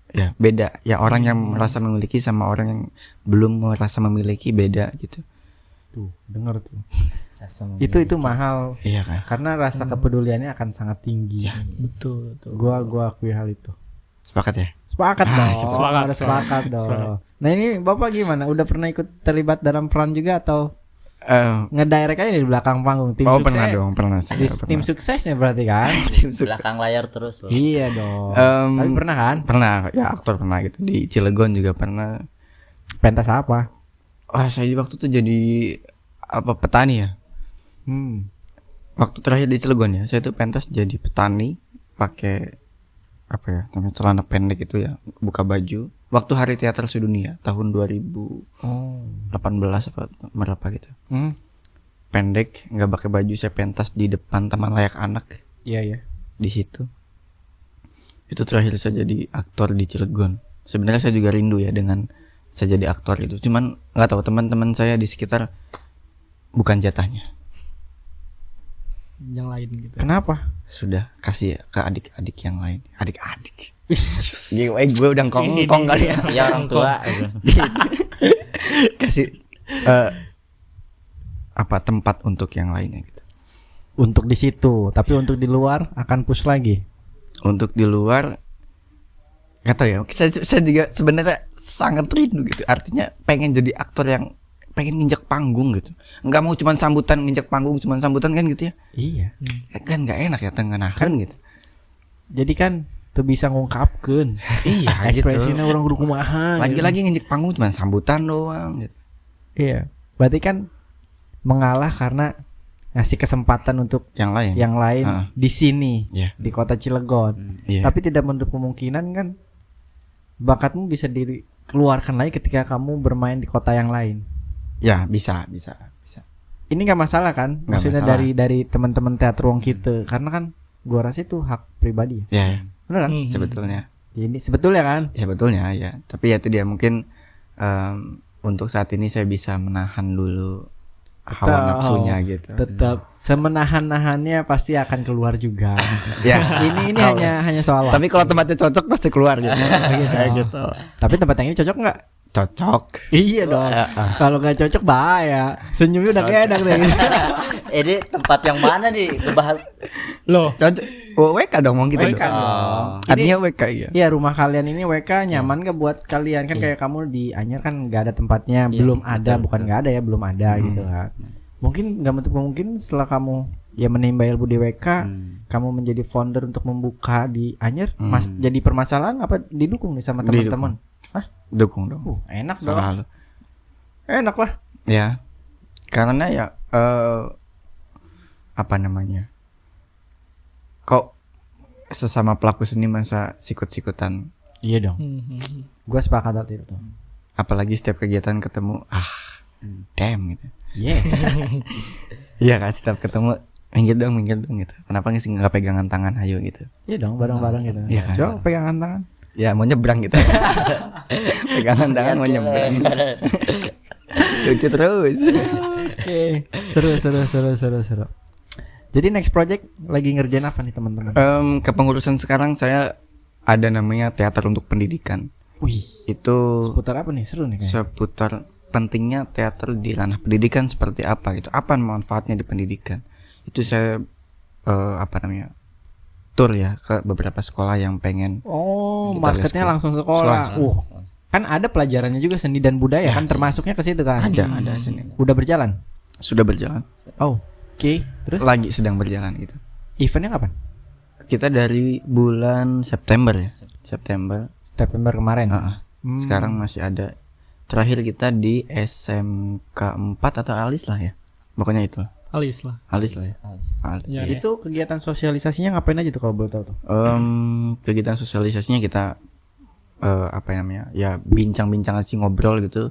ya beda. Ya orang yang merasa memiliki sama orang yang belum merasa memiliki beda gitu. Tuh, denger tuh. Rasa Itu mahal Iya kan? karena rasa kepeduliannya akan sangat tinggi. Betul, betul. Gua akui hal itu. Sepakat ya? Sepakat dong. sepakat. Harus sepakat dong. Sepakat. Nah, ini Bapak gimana? Udah pernah ikut terlibat dalam peran juga atau Eh, ngedirect aja di belakang panggung tim oh sukses? pernah dong, pernah Di saya tim pernah. suksesnya berarti kan? Tim sukses. belakang layar terus loh. Iya dong. Tapi pernah kan? Pernah, ya aktor pernah gitu di Cilegon juga pernah. Pentas apa? Wah saya waktu itu jadi apa petani ya. Waktu terakhir di Cilegon ya, saya tuh pentas jadi petani pakai apa ya namanya celana pendek itu ya, buka baju. Waktu Hari Teater Sedunia tahun 2018 apa berapa gitu. Pendek, nggak pakai baju, saya pentas di depan Taman Layak Anak Iya ya. di situ. Itu terakhir saya jadi aktor di Cilegon. Sebenarnya saya juga rindu ya dengan saya jadi aktor itu. Cuman nggak tahu teman-teman saya di sekitar bukan jatahnya. Yang lain gitu. Kenapa? Sudah kasih ke adik-adik yang lain. Adik-adik. Gue udah kong kali ya. Ya orang tua. Kasih apa tempat untuk yang lainnya gitu. Untuk di situ, tapi untuk di luar akan push lagi. Untuk di luar nggak tahu ya. Saya juga sebenarnya sangat rindu gitu. Artinya pengen jadi aktor yang pengen nginjak panggung gitu. Nggak mau cuman sambutan nginjak panggung, cuman sambutan kan gitu ya. Iya. Kan nggak enak ya tengenahan gitu. Jadi kan tuh bisa ngungkapkan. Iya gitu. Ekspresinya orang kumaha. Lagi-lagi nginjak panggung cuman sambutan doang gitu. Iya. Berarti kan mengalah karena ngasih kesempatan untuk Yang lain. yang lain Ah. di sini, Iya. di kota Cilegon. Iya. Tapi tidak menutup kemungkinan kan bakatmu bisa dikeluarkan lagi ketika kamu bermain di kota yang lain. Ya bisa. Ini nggak masalah kan? Nggak Maksudnya masalah. dari teman-teman teater wong kita, karena kan gua rasa itu hak pribadi. Ya, Benar kan? sebetulnya. Jadi sebetulnya kan? Sebetulnya ya. Tapi ya itu dia mungkin untuk saat ini saya bisa menahan dulu hawa Betul. nafsunya gitu. Tetap semenahan-nahannya pasti akan keluar juga. Ya. ini hanya soal Tapi kalau tempatnya cocok pasti keluar gitu. Kayak gitu. Tapi tempat yang ini cocok nggak? Cocok. Iya dong. Kalau nggak cocok bahaya. Senyumnya udah kayak enak deh. Ini tempat yang mana nih? Ngebahas. Loh, Cocok. Oh, WK dong mau kita WK dong. dong. Artinya WK ya. Iya, rumah kalian ini WK nyaman gak buat kalian kan kayak kamu di Anyer kan nggak ada tempatnya, belum ada, bukan nggak ada ya, belum ada gitu kan. Mungkin nggak menutup mungkin setelah kamu ya menimba ilmu di WK, kamu menjadi founder untuk membuka di Anyer, mas jadi permasalahan apa didukung nih sama teman-teman? Hah? Dukung dong. Enak dong. Selalu. Enak lah. Ya. Karena ya apa namanya? Kok sesama pelaku seni masa sikut-sikutan, Iya dong. Gue sepakat hal itu. apalagi setiap kegiatan ketemu damn gitu. Iya. Iya kan setiap ketemu minggir dong gitu. Kenapa nggak pegangan tangan ayo gitu. Iya dong, bareng-bareng gitu. Iya kan? Coba pegangan tangan. Ya mau nyebrang gitu. Pegangan tangan mau nyebrang. Lucu terus. Oke. Seru. Jadi next project lagi ngerjain apa nih teman-teman? Kepengurusan sekarang saya ada namanya Teater untuk Pendidikan. Wih, Itu seputar apa nih? Seru nih kayaknya. seputar pentingnya teater di ranah pendidikan seperti apa gitu. Apa manfaatnya di pendidikan? Itu saya apa namanya? Tour ya ke beberapa sekolah yang pengen. Oh, Kita marketnya les langsung sekolah. Sekolah. Kan ada pelajarannya juga seni dan budaya kan termasuknya ke situ kan? Ada sini. Udah berjalan. Sudah berjalan. Oh, oke. Terus Lagi sedang berjalan gitu. eventnya kapan? Kita dari bulan September ya. September. September kemarin. Sekarang masih ada. Terakhir kita di SMK 4 atau Alis lah ya. Pokoknya itu. Alis lah. Alis lah ya. Alis. Ya, Iya. Itu kegiatan sosialisasinya ngapain aja tuh kalau boleh tahu tuh? Kegiatan sosialisasinya kita apa namanya? Ya bincang-bincang sih, ngobrol gitu.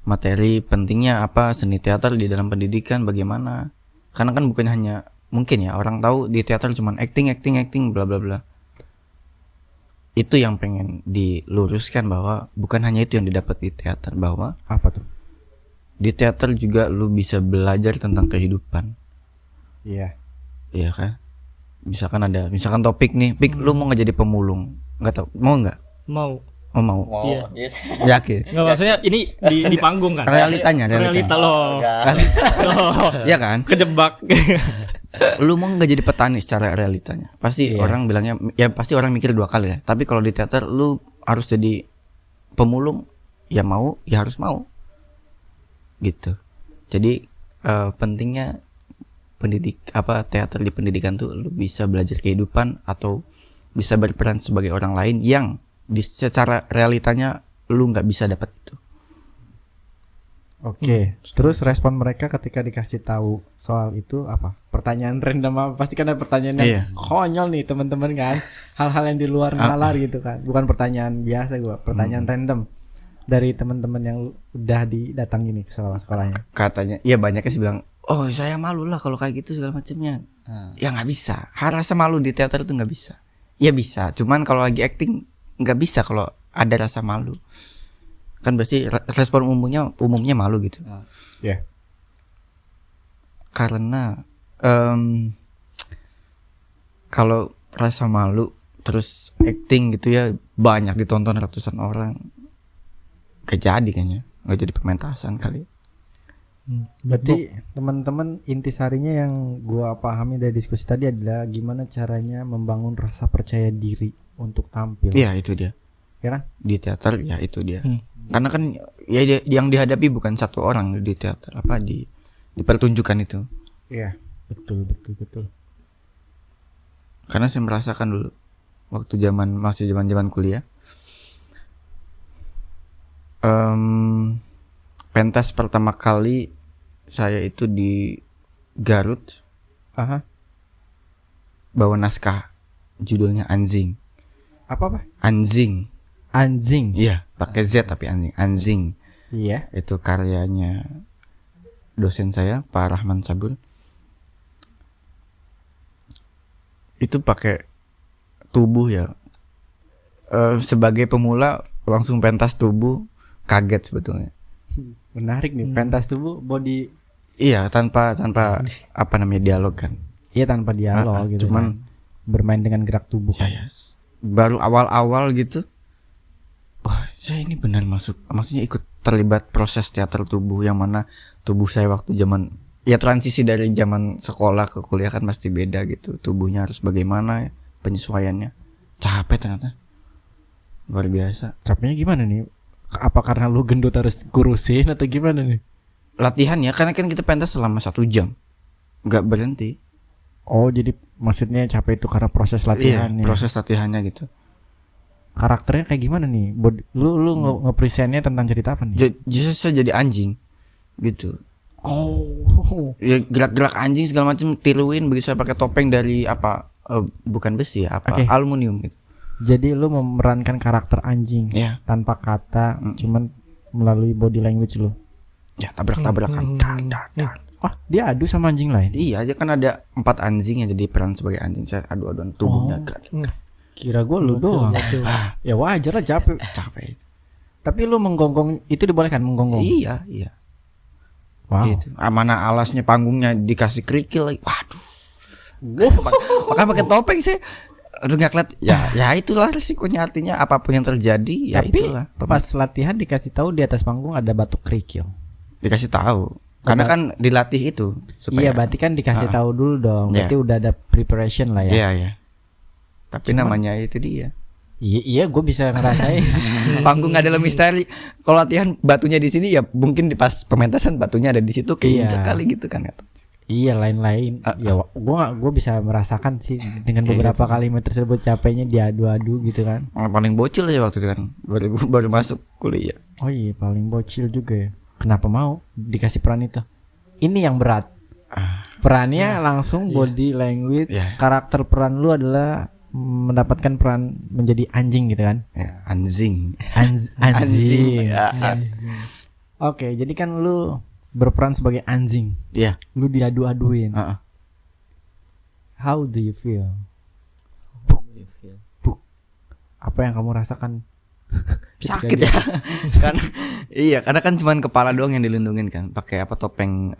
Materi pentingnya apa, seni teater di dalam pendidikan bagaimana? Karena kan bukan hanya mungkin ya orang tahu di teater cuman acting bla bla bla. Itu yang pengen diluruskan bahwa bukan hanya itu yang didapat di teater, bahwa Apa tuh? di teater juga lu bisa belajar tentang kehidupan. Iya. Iya kan? Misalkan topik nih, Pik, lu mau nggak jadi pemulung? Nggak tahu, mau nggak? Mau. Oh mau. Iya. Yes. Yakin? Nggak, maksudnya ini di panggung kan? Realita loh. Loh. Iya kan? Kejebak. Lu mau nggak jadi petani secara realitanya? Pasti Iya. orang bilangnya, ya pasti orang mikir 2 kali ya. Tapi kalau di teater lu harus jadi pemulung, ya mau, ya harus mau. Gitu. Jadi pentingnya teater di pendidikan tuh lu bisa belajar kehidupan atau bisa berperan sebagai orang lain yang secara realitanya lu nggak bisa dapat itu. Oke. Terus respon mereka ketika dikasih tahu soal itu apa? Pertanyaan random apa? Pasti kan ada pertanyaan yang Iya. konyol nih teman-teman kan. Hal-hal yang di luar nalar gitu kan. Bukan pertanyaan biasa gua, pertanyaan random dari teman-teman yang udah didatangi nih ke sekolah-sekolahnya. Katanya, ya banyaknya sih bilang, oh saya malu lah kalau kayak gitu segala macamnya. Ya nggak bisa. Rasa malu di teater itu nggak bisa. Ya bisa, cuman kalau lagi acting nggak bisa kalau ada rasa malu. Kan pasti respon umumnya malu gitu. Ya. Karena kalau rasa malu terus acting gitu ya banyak ditonton ratusan orang, gak jadi kayaknya, gak jadi pementasan kali. Berarti teman-teman intisarinya yang gua pahami dari diskusi tadi adalah gimana caranya membangun rasa percaya diri untuk tampil. Iya itu dia. Ya kan? Di teater ya itu dia. Karena kan ya yang dihadapi bukan satu orang di teater, apa di pertunjukan itu. Iya, betul. Karena saya merasakan dulu waktu masih zaman kuliah. Pentas pertama kali saya itu di Garut. Aha. Bawa naskah judulnya Anjing. Apa? Anjing. Anjing. Iya, pakai Z tapi Anjing. Iya. Itu karyanya dosen saya, Pak Rahman Sabur. Itu pakai tubuh ya. Sebagai pemula langsung pentas tubuh, kaget sebetulnya. Menarik nih, pentas tubuh body. Iya, tanpa apa namanya dialog kan. Iya, tanpa dialog gitu. Cuman kan. Bermain dengan gerak tubuh. Ya, baru awal-awal gitu. Wah, saya ini benar maksudnya ikut terlibat proses teater tubuh, yang mana tubuh saya waktu zaman ya transisi dari zaman sekolah ke kuliah kan pasti beda gitu. Tubuhnya harus bagaimana ya, penyesuaiannya. Capek ternyata. Luar biasa. Capeknya gimana nih? Apa karena lu gendut harus kurusin atau gimana nih? Latihan ya, karena kan kita pentas selama 1 jam. Nggak berhenti. Oh, jadi maksudnya capek itu karena proses Iya, latihannya. proses latihannya gitu. Karakternya kayak gimana nih? Lu nge-presentnya tentang cerita apa nih? Justru saya jadi anjing gitu. Oh. Ya gerak-gerak anjing segala macam, tiruin begitu saya pakai topeng dari apa? Bukan besi ya, apa? Oke. Aluminium gitu. Jadi lu memerankan karakter anjing Ya. tanpa kata, cuman melalui body language lu. Ya tabrak-tabrakan. Wah, dia adu sama anjing lain. Iya aja kan ada 4 anjing yang jadi peran sebagai anjing. Saya adu-aduan tubuhnya Kira gua lu doang. Ya wajar lah capek. capek. Tapi lu menggonggong itu dibolehkan menggonggong. Iya. Wow. Gitu. Mana alasnya, panggungnya dikasih kerikil lagi. Waduh. Makanya pakai topeng sih. Aduh nggak kelihatan. Ya itulah risikonya, artinya apapun yang terjadi ya Tapi itulah. pas latihan dikasih tahu di atas panggung ada batuk kerikil. Dikasih tahu. Karena kan dilatih itu supaya. Iya, berarti kan dikasih tahu dulu dong. Iya. Berarti udah ada preparation lah ya. Iya. Tapi namanya itu dia. Iya, gue bisa ngerasain. Panggung nggak ada misteri. Kalau latihan batunya di sini ya mungkin di pas pementasan batunya ada di situ keinjak kali gitu kan. Iya, lain-lain. Ya, gue bisa merasakan sih dengan beberapa kalimat tersebut capeknya diadu-adu gitu kan. Paling bocil ya waktu itu kan. Baru masuk kuliah. Oh iya, paling bocil juga ya. Kenapa mau dikasih peran itu? Ini yang berat. Perannya langsung body language, Iya. karakter peran lu adalah mendapatkan peran menjadi anjing gitu kan? Ya, anjing. Anjing. Ya. Oke, jadi kan lu berperan sebagai anjing. Iya. Lu diadu-aduin. Heeh. How do you feel? Apa yang kamu rasakan? Sakit ya. Kan iya, karena kan cuman kepala doang yang dilindungin kan, pakai apa topeng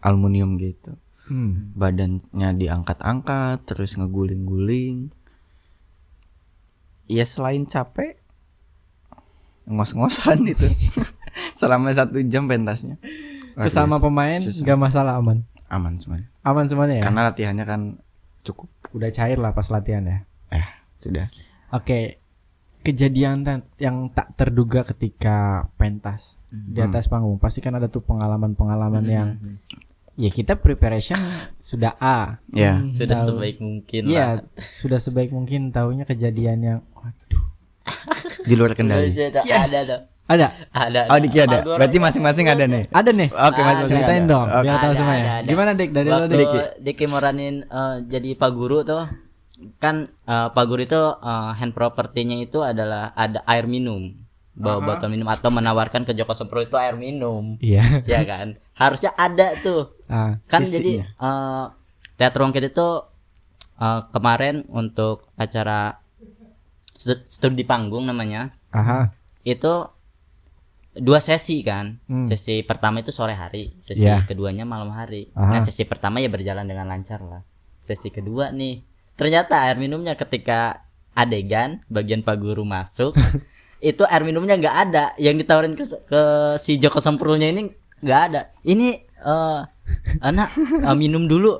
aluminium gitu. Badannya diangkat-angkat terus ngeguling-guling. Ya selain capek ngos-ngosan itu. Selama 1 jam pentasnya. Sesama pemain Susah. nggak masalah, aman. Aman semuanya. Aman semuanya ya. Karena latihannya kan cukup. Udah cair lah pas latihan ya. Sudah. Oke. Kejadian yang tak terduga ketika pentas di atas panggung, pasti kan ada tuh pengalaman-pengalaman yang ya kita preparation sudah A. Ya. Sudah Tahu. sebaik mungkin Iya, lah. sudah sebaik mungkin, taunya kejadian yang waduh. Di luar kendali. Ada tuh. Ada. Oh, Diki ada. Berarti masing-masing ada nih. Ada nih. Oke, masing-masing Ceritain ada. dong, Oke. biar tahu Ada, semuanya. ada. Gimana Dik? Dari lo Waktu Dik. Diki meranin jadi Pak Guru tuh kan Pak Guru itu hand propertinya itu adalah ada air minum, bawa botol minum atau menawarkan ke Joko Sempro itu air minum. Iya. Ya kan, harusnya ada tuh kan. Jadi Teater Wongkit itu kemarin untuk acara studi panggung namanya Aha. itu 2 sesi kan. Sesi pertama itu sore hari, sesi keduanya malam hari. Nah, sesi pertama ya berjalan dengan lancar lah. Sesi kedua nih, ternyata air minumnya ketika adegan bagian Pak Guru masuk itu air minumnya nggak ada. Yang ditawarin ke si Joko Sempronya ini nggak ada. Ini anak minum dulu.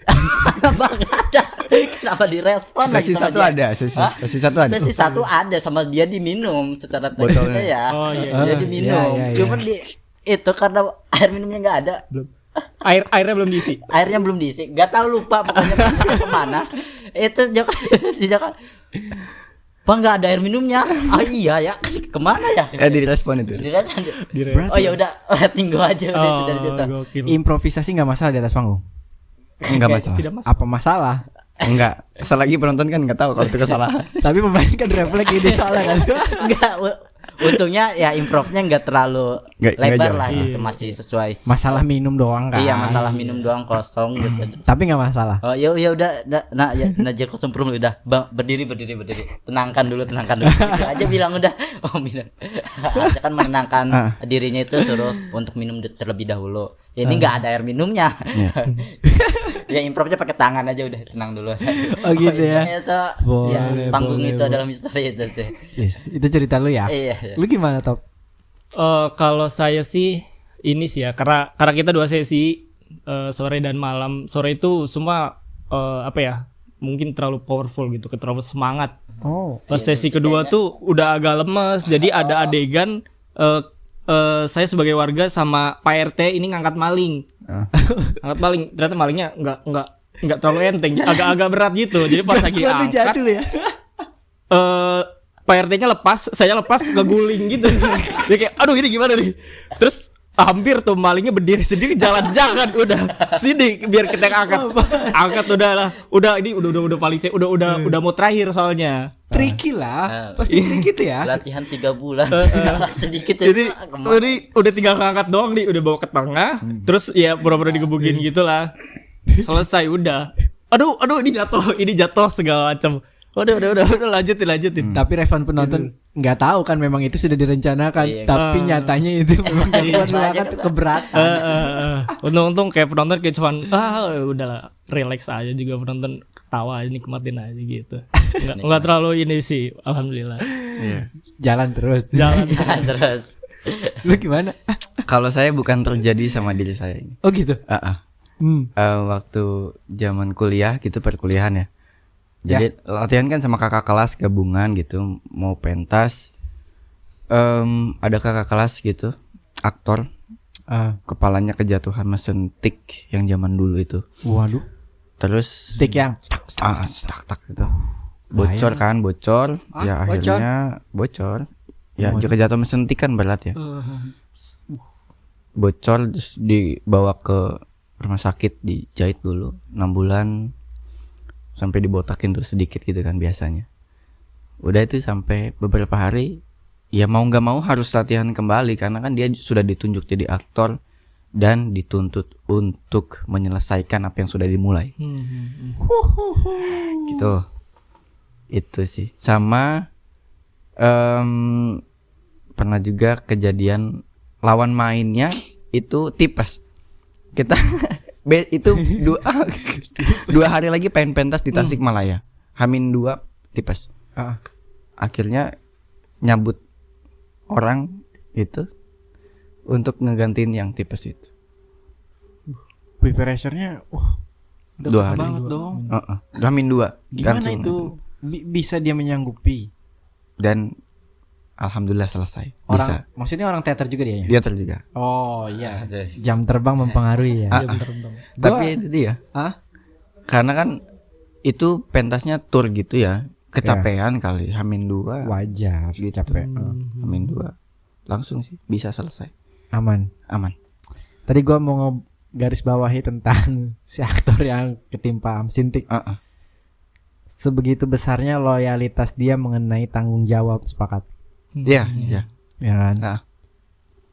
Kenapa nggak ada? Kenapa direspon Sesi lagi sama 1 dia? ada, sesi 1 ada. Sesi 1 ada sama dia diminum secara Botolnya. teknisnya ya. Oh, iya, Dia iya. diminum. Iya, iya, Cuman di itu karena air minumnya nggak ada. Airnya belum diisi. Airnya belum diisi. Gak tahu, lupa pokoknya kemana. Itu Joko, si Joko. Pak nggak ada air minumnya. Ah iya ya, kasih kemana ya? Direspon itu. Oh ya udah, letting go aja udah itu dari situ. Gokil. Improvisasi nggak masalah di atas panggung. Enggak masalah. Tidak masuk. Apa masalah? Enggak. Selagi penonton kan enggak tahu kalau itu kesalahan. Tapi pemain kan refleks ini salah kan. Enggak, untungnya ya improvnya nggak terlalu Nggak lebar jauh. lah, Iya. itu masih sesuai. Masalah minum doang kan. Iya, masalah minum doang kosong gitu. Tapi nggak masalah. Oh ya udah, Joko Semprum udah, Bang, berdiri. Tenangkan dulu. Gitu aja bilang udah. Oh, minum. Harusnya kan menenangkan dirinya itu suruh untuk minum terlebih dahulu. Ini nggak ada air minumnya. Ya improvnya pakai tangan aja udah, tenang dulu. Oh gitu ya. Itu Boleh, ya, panggung boleh, itu boleh. adalah misteri itu sih. Yes, itu cerita lu ya. Iya. Lu gimana Top? Kalau saya sih ini sih ya, karena kita 2 sesi sore dan malam. Sore itu semua apa ya, mungkin terlalu powerful gitu, terlalu semangat. Oh. Pas sesi kedua tuh udah agak lemes, jadi ada adegan saya sebagai warga sama Pak RT ini ngangkat maling. Angkat maling, ternyata malingnya nggak terlalu enteng, agak-agak berat gitu. Jadi pas lagi angkat, jadul ya. Pak RT-nya lepas, saya lepas keguling gitu. Dia kayak, aduh ini gimana nih? Terus hampir tuh malingnya berdiri sendiri, jangan udah sini biar kita yang angkat udah lah. Ini udah paling udah mau terakhir soalnya. Tricky lah. Pasti tricky tuh ya. Latihan 3 bulan. Sedikit Jadi aja. ini udah tinggal ngangkat doang nih, udah bawa ke tengah, terus ya pura-pura digebukin gitulah. Selesai udah. Aduh ini jatuh segala macam. Udah lanjutin. Tapi Revan penonton nggak tahu kan memang itu sudah direncanakan. Iya, Tapi nyatanya itu memang buat melakukan tuh keberatan. Untung kayak penonton kayak cuman udahlah relax aja, juga penonton ketawa aja, nikmatin aja gitu. Enggak terlalu ini sih, alhamdulillah. Iya. Jalan terus. Terus. Lu gimana? Kalau saya bukan terjadi sama diri saya ini. Oh gitu. Waktu zaman kuliah gitu, perkuliahan ya. Jadi latihan kan sama kakak kelas gabungan gitu, mau pentas. Ada kakak kelas gitu, aktor. Kepalanya kejatuhan mesin tik yang zaman dulu itu. Waduh. Terus Tik yang tak gitu. Bocor. Ya akhirnya bocor. Ya jatuh mesin tik kan berat ya. Bocor terus dibawa ke rumah sakit dijahit dulu 6 bulan sampai dibotakin terus sedikit gitu kan biasanya. Udah itu sampai beberapa hari ya mau nggak mau harus latihan kembali karena kan dia sudah ditunjuk jadi aktor dan dituntut untuk menyelesaikan apa yang sudah dimulai. Gitu. Itu sih. Sama pernah juga kejadian lawan mainnya itu tipes. Kita itu dua hari lagi pentas di Tasikmalaya. H-2 tipes. Akhirnya nyabut orang itu untuk ngegantiin yang tipes itu. Preparationnya udah 2 hari banget dong. H-2 Gimana langsung. itu bisa dia menyanggupi? Dan alhamdulillah selesai. Orang, Bisa. maksudnya orang teater juga dia ya? Dia juga. Oh iya. Jam terbang mempengaruhi ya. Tapi itu dia. Karena kan itu pentasnya tour gitu ya. Kecapean kali H-2. Wajar Gitu. capek. H-2 langsung sih bisa selesai. Aman. Tadi gua mau garis bawahi tentang si aktor yang ketimpa sintik. Sebegitu besarnya loyalitas dia mengenai tanggung jawab, sepakat. Iya. Ya kan? Nah.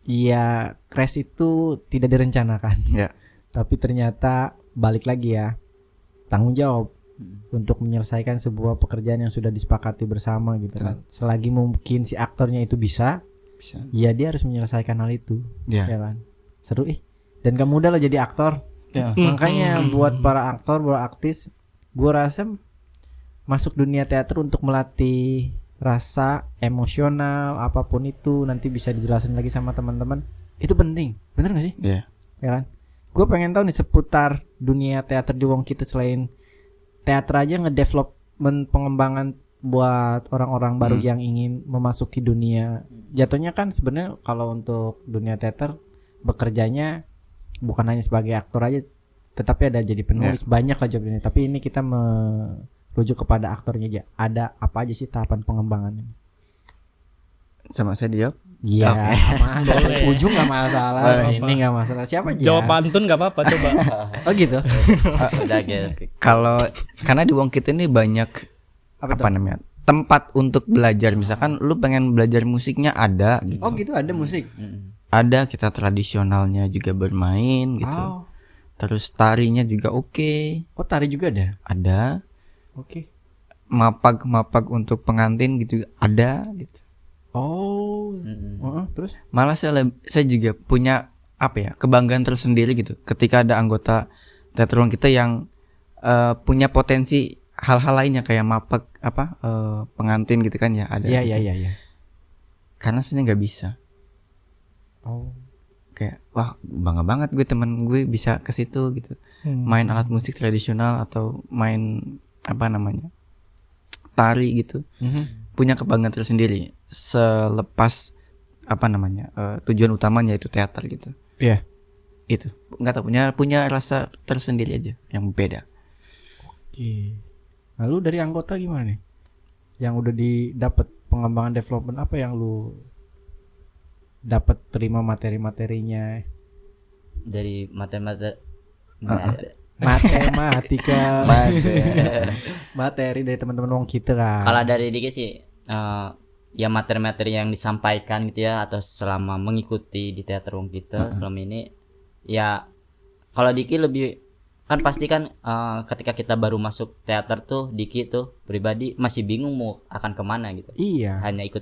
Iya, crash itu tidak direncanakan. Ya. Tapi ternyata balik lagi ya, tanggung jawab untuk menyelesaikan sebuah pekerjaan yang sudah disepakati bersama gitu kan. Selagi mungkin si aktornya itu bisa. Ya dia harus menyelesaikan hal itu. Ya kan. Seru Dan gak mudah lah jadi aktor. Makanya buat para aktor, para artis, gua rasa masuk dunia teater untuk melatih rasa emosional apapun itu, nanti bisa dijelasin lagi sama teman-teman. Itu penting. Bener gak sih? Iya. Ya kan? Gue pengen tahu nih seputar dunia teater di Wong Kita, selain teater aja ngedevelopment pengembangan buat orang-orang baru yang ingin memasuki dunia. Jatuhnya kan sebenarnya kalau untuk dunia teater bekerjanya bukan hanya sebagai aktor aja, tetapi ada jadi penulis, banyak lah jobnya. Tapi ini kita merujuk kepada aktornya aja. Ada apa aja sih tahapan pengembangannya? Sama saya dijawab. Iya, Boleh. ujung nggak masalah, ini nggak masalah. Siapa aja? Jawab pantun nggak apa-apa coba. Oh gitu. Udah gitu. Kalau karena di Wong Kita ini banyak apa namanya? Tempat untuk belajar. Misalkan lu pengen belajar musiknya ada gitu. Oh gitu, ada musik. Ada, kita tradisionalnya juga bermain gitu. Terus tarinya juga oke. Oh tari juga ada. Ada. Oke. Mapag untuk pengantin gitu ada gitu. Oh. Terus? Malah saya juga punya apa ya, kebanggaan tersendiri gitu ketika ada anggota teater Wong Kita yang punya potensi hal-hal lainnya kayak mapag pengantin gitu kan ya, ada. Iya. Karena saya nggak bisa. Oh. Kayak wah bangga banget gue, teman gue bisa ke situ gitu. Main alat musik tradisional atau main apa namanya? Tari gitu. Punya kebanggaan tersendiri selepas apa namanya? Tujuan utamanya itu teater gitu. Iya. Itu. Enggak tahu, punya rasa tersendiri aja yang beda. Oke. Lalu dari anggota gimana nih? Yang udah didapat pengembangan development, apa yang lu dapat terima materi-materinya Dari matematika. matematika materi dari teman-teman Wong Kita kan. Kalau dari Diki sih ya materi-materi yang disampaikan gitu ya, atau selama mengikuti di teater Wong Kita selama ini ya, kalau Diki lebih kan pasti kan ketika kita baru masuk teater tuh, Diki tuh pribadi masih bingung mau akan kemana gitu. Iya. Hanya ikut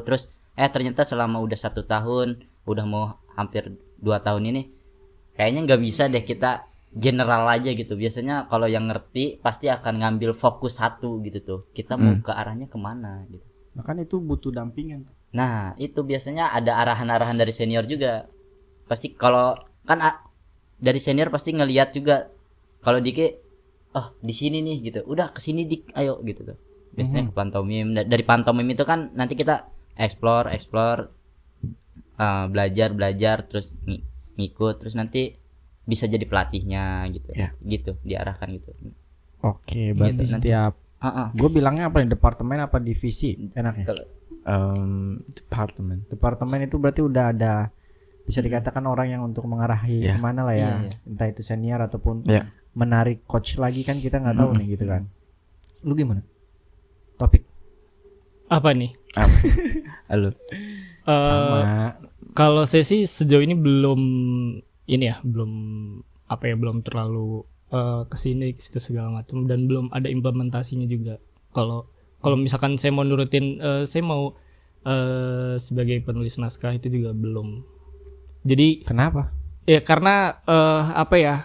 terus ternyata selama udah 1 tahun, udah mau hampir 2 tahun ini kayaknya nggak bisa deh kita general aja gitu. Biasanya kalau yang ngerti pasti akan ngambil fokus satu gitu tuh, kita mau ke arahnya kemana gitu. Nah kan itu butuh dampingan. Nah itu biasanya ada arahan-arahan dari senior juga. Pasti kalau kan dari senior pasti ngelihat juga, kalau Diki di sini nih gitu, udah ke sini Dik, ayo gitu tuh. Biasanya ke pantomim. Dari pantomim itu kan nanti kita explore belajar terus ngikut, terus nanti bisa jadi pelatihnya gitu. Gitu diarahkan gitu. Oke, berarti Gitu, setiap gue bilangnya apa nih, departemen apa divisi enaknya? Departemen. Departemen itu berarti udah ada bisa dikatakan orang yang untuk mengarahi Iya. kemana lah ya, Iya. entah itu senior ataupun Iya. menarik coach lagi kan kita nggak tahu nih gitu kan. Lu gimana? Topik Apa nih? Halo. sama Kalau saya sih sejauh ini belum ini ya, belum terlalu kesini ke situ segala macam, dan belum ada implementasinya juga. Kalau misalkan saya mau nurutin, saya mau sebagai penulis naskah itu juga belum. Jadi kenapa? ya karena apa ya?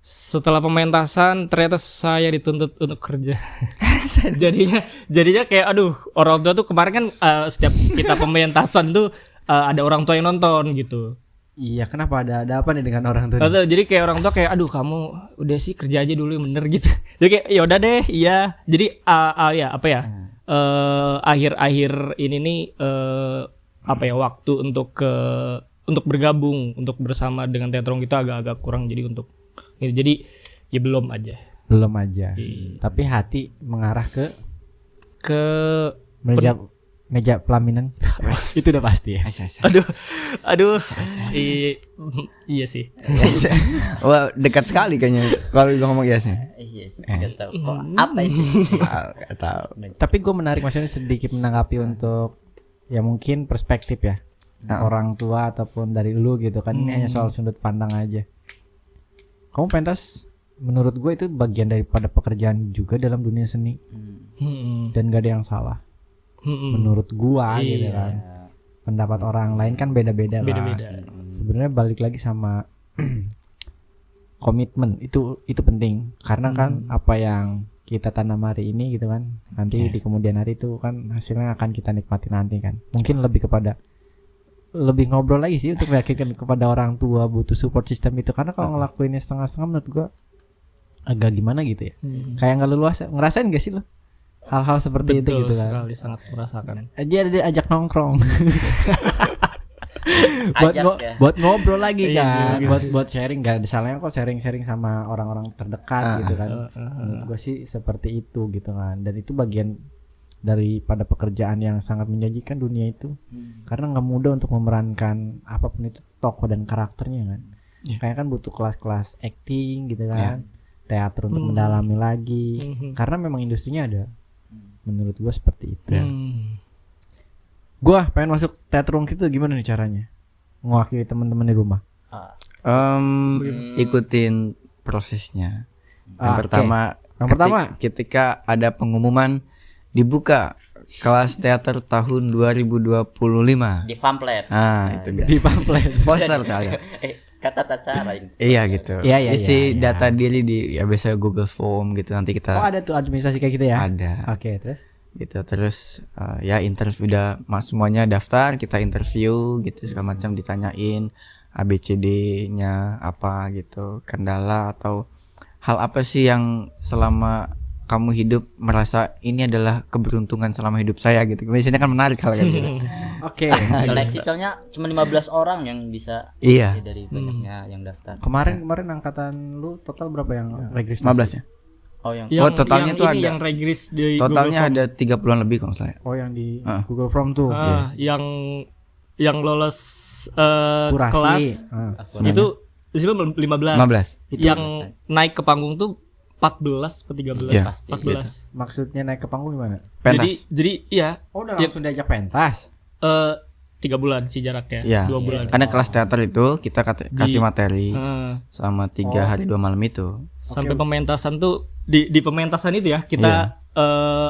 Setelah pementasan ternyata saya dituntut untuk kerja. jadinya kayak aduh, orang tua tuh kemarin kan setiap kita pementasan tuh ada orang tua yang nonton gitu. Iya, kenapa ada apa nih dengan orang tuh? Jadi kayak orang tua kayak aduh kamu udah sih kerja aja dulu yang bener gitu. Jadi kayak ya udah deh, iya. Jadi ya apa ya? Akhir-akhir ini nih apa ya, waktu untuk bergabung, untuk bersama dengan teatrong itu agak-agak kurang, jadi untuk jadi ya belum aja. Tapi hati mengarah ke Ke meja pelaminan. Itu udah pasti ya. aduh iya sih. Wah, dekat sekali kayaknya kalau gue ngomong iya sih. Iya sih, nggak tahu kok apa itu. Nggak tahu. Tapi gue menarik, maksudnya sedikit menanggapi untuk ya mungkin perspektif ya orang tua ataupun dari lu gitu kan. Ini hanya soal sudut pandang aja. Kamu pentas menurut gue itu bagian daripada pekerjaan juga dalam dunia seni, dan gak ada yang salah menurut gua gitu kan. Pendapat orang lain kan beda-beda kan. Beda-beda. Sebenarnya balik lagi sama komitmen itu penting, karena kan apa yang kita tanam hari ini gitu kan, nanti di kemudian hari itu kan hasilnya akan kita nikmati nanti kan. Mungkin lebih ngobrol lagi sih untuk meyakinkan kepada orang tua butuh support system itu, karena kalau ngelakuinnya setengah-setengah menurut gua agak gimana gitu ya. Kayak nggak luas. Ngerasain gak sih lo hal-hal seperti itu Betul gitu kan? sekali, sangat merasakan. Dia ajak nongkrong. Ya. buat ngobrol lagi Iya, kan, buat sharing, gak ada salahnya kok sharing sama orang-orang terdekat gitu kan. Menurut gue sih seperti itu gitu kan, dan itu bagian daripada pekerjaan yang sangat menjanjikan dunia itu, karena nggak mudah untuk memerankan apapun itu tokoh dan karakternya kan. Kayak kan butuh kelas-kelas acting gitu kan, teater untuk mendalami lagi, karena memang industrinya ada. Menurut gue seperti itu. Gua pengen masuk teatrong gitu, gimana nih caranya? Mewakili teman-teman di rumah. Ikutin prosesnya. Yang Oke. Pertama, ketika ada pengumuman dibuka kelas teater tahun 2025. Di pamflet. Nah, itu dia. di pamflet. Poster tuh ada. Kata tata cara ini. Iya gitu. Iya, iya, Isi iya. data diri di ya biasa Google Form gitu, nanti kita Oh, ada tuh administrasi kayak gitu ya? ada. Oke, terus? Gitu terus ya interview, udah semuanya daftar, kita interview gitu segala macam, ditanyain ABCD-nya apa gitu, kendala atau hal apa sih yang selama kamu hidup merasa ini adalah keberuntungan selama hidup saya gitu. Biasanya kan menarik hal kayak gitu. Oke. Seleksi soalnya cuma 15 orang yang bisa Iya. dari banyaknya yang daftar. Kemarin angkatan lu total berapa yang registrasi? 15 ya. Oh yang totalnya tuh ada. yang regris di Totalnya Google ada 30-an lebih kalau nggak salah. Oh, yang di Ah. Google Form tuh. Form. Yang lolos Kurasi. kelas Ah. itu di sini 15. 15. Yang naik ke panggung tuh 14 ke 13. Iya, 14. Maksudnya naik ke panggung gimana? Pentas. Jadi iya, Oh, udah Ya. langsung diajak pentas. 3 bulan sih jaraknya. Iya. 2 bulan. Karena kelas teater itu kita kasih materi Heeh. selama 3 hari 2 malam itu. Sampai pementasan tuh di pementasan itu ya kita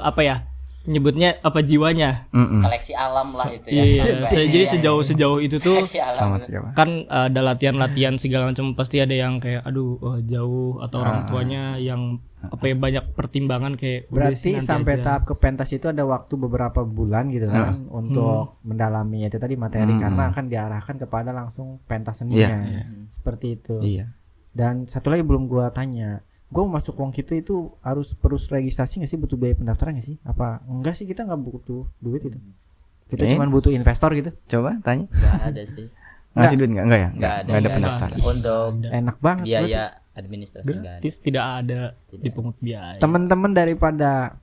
apa ya nyebutnya apa jiwanya. seleksi alam lah itu ya. Iya, Sampai- jadi sejauh itu tuh Seleksi alam. Selama 3 malam. kan ada latihan segala macam, pasti ada yang kayak aduh jauh, atau orang tuanya yang apa ya banyak pertimbangan kayak udah sih Berarti nanti sampai aja. tahap ke pentas itu ada waktu beberapa bulan gitu kan untuk mendalami itu tadi materi, karena akan diarahkan kepada langsung pentas seninya. Seperti itu. Iya. Dan satu lagi belum gua tanya, gua mau masuk uang kita itu harus registrasi nggak sih, butuh biaya pendaftaran nggak sih? Apa enggak sih, kita nggak butuh duit itu? Kita cuma butuh investor gitu. Coba tanya. Nggak ada sih. Ngasih duit enggak ya? Nggak ada. Nggak ada Nggak pendaftaran. ada. Untuk Enak banget. biaya administrasi nggak ada. Gratis, tidak ada dipungut biaya. Teman-teman daripada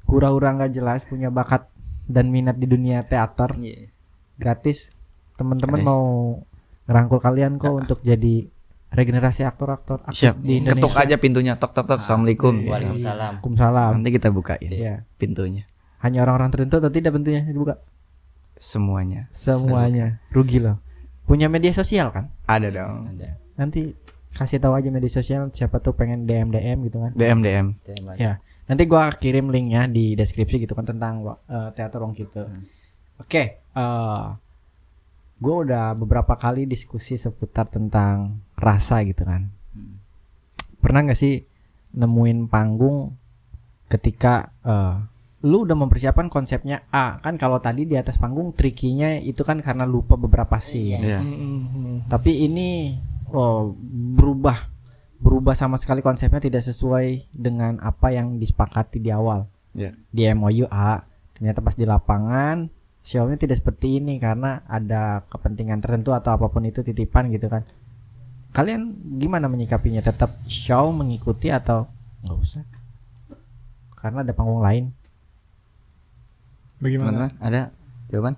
hura-hura nggak jelas punya bakat dan minat di dunia teater, Iya. gratis Teman-teman Ada. mau ngerangkul kalian kok untuk jadi regenerasi aktor-aktor artis Siap. di Indonesia. Ketuk aja pintunya, tok tok tok. Assalamualaikum. Gitu. Waalaikumsalam. Waalaikumsalam. Nanti kita bukain Iya. pintunya. Hanya orang-orang tertentu atau tidak pintunya dibuka? Semuanya. Semuanya. Rugi loh. Punya media sosial kan? Ada dong. Nanti kasih tahu aja media sosial, siapa tuh pengen DM gitu kan. DM. Ya. Nanti gua kirim linknya di deskripsi gitu kan tentang teater Wong Kito. Oke, gua udah beberapa kali diskusi seputar tentang rasa gitu kan. Pernah nggak sih nemuin panggung ketika lu udah mempersiapkan konsepnya A kan, kalau tadi di atas panggung trikinya itu kan karena lupa beberapa scene. Iya. Tapi ini berubah sama sekali, konsepnya tidak sesuai dengan apa yang disepakati di awal. Iya. Di MOU A, ternyata pas di lapangan show-nya tidak seperti ini karena ada kepentingan tertentu atau apapun itu, titipan gitu kan. Kalian gimana menyikapinya? Tetap show mengikuti atau nggak usah? Karena ada panggung lain. Bagaimana? Teman-teman, ada jawaban?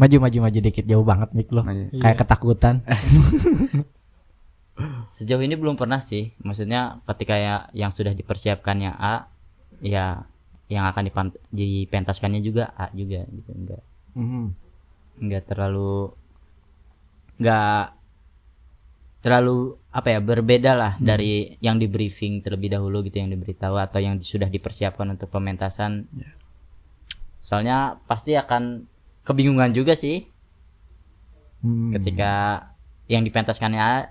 Maju dikit, jauh banget mic lo. Maju. Kayak ketakutan. Sejauh ini belum pernah sih. Maksudnya ketika yang sudah dipersiapkannya A, ya yang akan dipentaskannya juga A juga gitu. Enggak terlalu apa ya, berbeda lah dari yang di briefing terlebih dahulu gitu, yang diberitahu atau yang sudah dipersiapkan untuk pementasan. Soalnya pasti akan kebingungan juga sih ketika yang dipentaskannya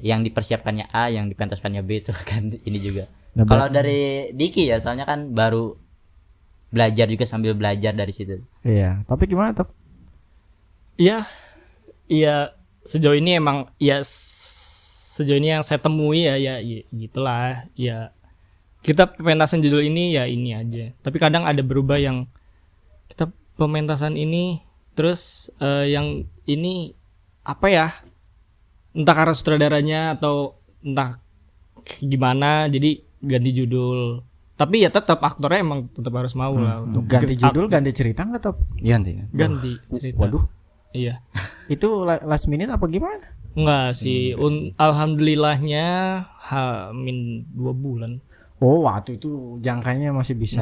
yang dipersiapkannya A, yang dipentaskannya B itu kan ini juga. Nah, Kalau dari Diki ya, soalnya kan baru belajar juga, sambil belajar dari situ. Iya, tapi gimana tuh? Iya, sejauh ini emang sejauh ini yang saya temui ya gitulah. Ya kita pementasan judul ini ya ini aja. Tapi kadang ada berubah, yang kita pementasan ini terus yang ini apa ya? Entah karena sutradaranya atau entah gimana, jadi ganti judul. Tapi ya tetap aktornya emang tetap harus mau lah untuk Ganti judul, ganti cerita nggak tuh? Ganti. ganti cerita. Waduh, Iya. itu last minute apa gimana? Enggak sih, alhamdulillahnya min 2 bulan. Oh, waktu itu jangkanya masih bisa.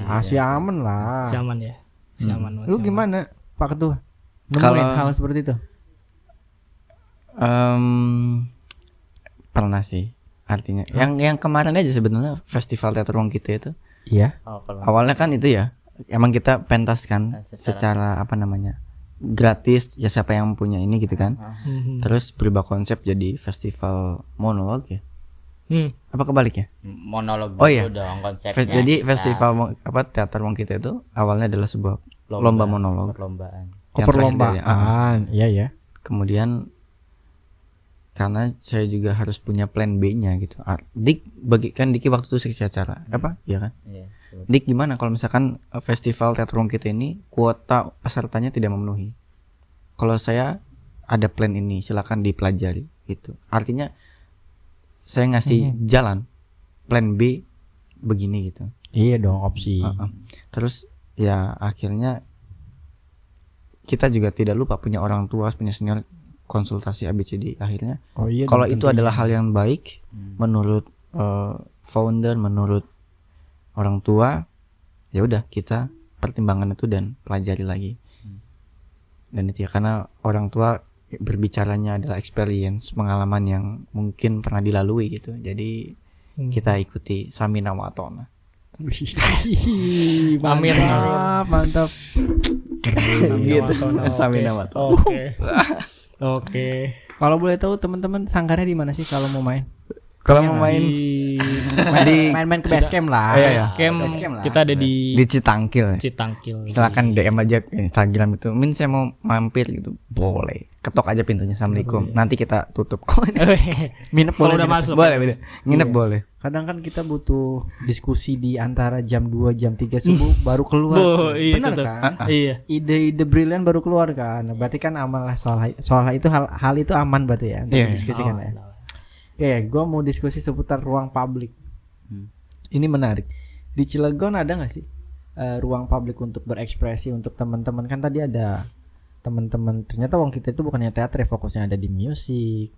Masih aman lah. aman ya. Masih aman, masih Lu aman. gimana, Pak Ketua? Nemuin Kalau- hal seperti itu? Pernah sih. Artinya yang kemarin aja sebenarnya festival teater Wong Kito itu. Iya. Awalnya kan itu ya, emang kita pentaskan secara apa namanya? Gratis, ya siapa yang punya ini gitu kan. Terus berubah konsep jadi festival monolog ya. Apa kebalik ya? Monolog Oh iya. dulu dong konsepnya. Jadi festival teater Wong Kito itu awalnya adalah sebuah lomba monolog. perlombaan. Yang terakhir Perlombaan. tadi, Iya ya. Kemudian karena saya juga harus punya plan B-nya gitu. Diki waktu itu seksi acara apa? Iya kan? Iya, Dik, gimana kalau misalkan festival teater Wong Kito ini kuota pesertanya tidak memenuhi? Kalau saya ada plan ini, silakan dipelajari gitu. Artinya saya ngasih jalan plan B begini gitu. Iya dong, opsi. Terus ya akhirnya kita juga tidak lupa punya orang tua, punya senior, konsultasi ABCD. Akhirnya Oh iya. kalau dong, itu tentunya. adalah hal yang baik menurut founder, menurut orang tua, ya udah kita pertimbangkan itu dan pelajari lagi. Dan itu ya karena orang tua berbicaranya adalah experience, pengalaman yang mungkin pernah dilalui gitu. Jadi kita ikuti samina wa atona. Wih, Amin. mantap. Gitu. Samina wa atona. Oke. Kalau boleh tahu teman-teman sanggarnya di mana sih kalau mau main? Kalau mau main Main-main ke basecamp lah. Iya, iya. Camp kita ada di di Citangkil. Citangkil. Silakan DM aja ke Instagram itu. Min saya mau mampir gitu. Boleh. Ketok aja pintunya. Assalamualaikum. Nanti kita tutup kok. Nginep Kalau boleh. udah masuk. Boleh. Nginep Iya. boleh. Kadang kan kita butuh diskusi di antara jam 2 jam 3 subuh baru keluar. Iya, Benar tetep. kan? Iya. Ide-ide brilian baru keluar kan. Berarti kan aman lah soal itu hal itu aman berarti ya untuk Iya. diskusikan ya. Oke, gue mau diskusi seputar ruang publik. Ini menarik. Di Cilegon ada nggak sih ruang publik untuk berekspresi untuk teman-teman. Kan tadi ada teman-teman, ternyata wong kita itu bukannya teater ya, fokusnya ada di musik,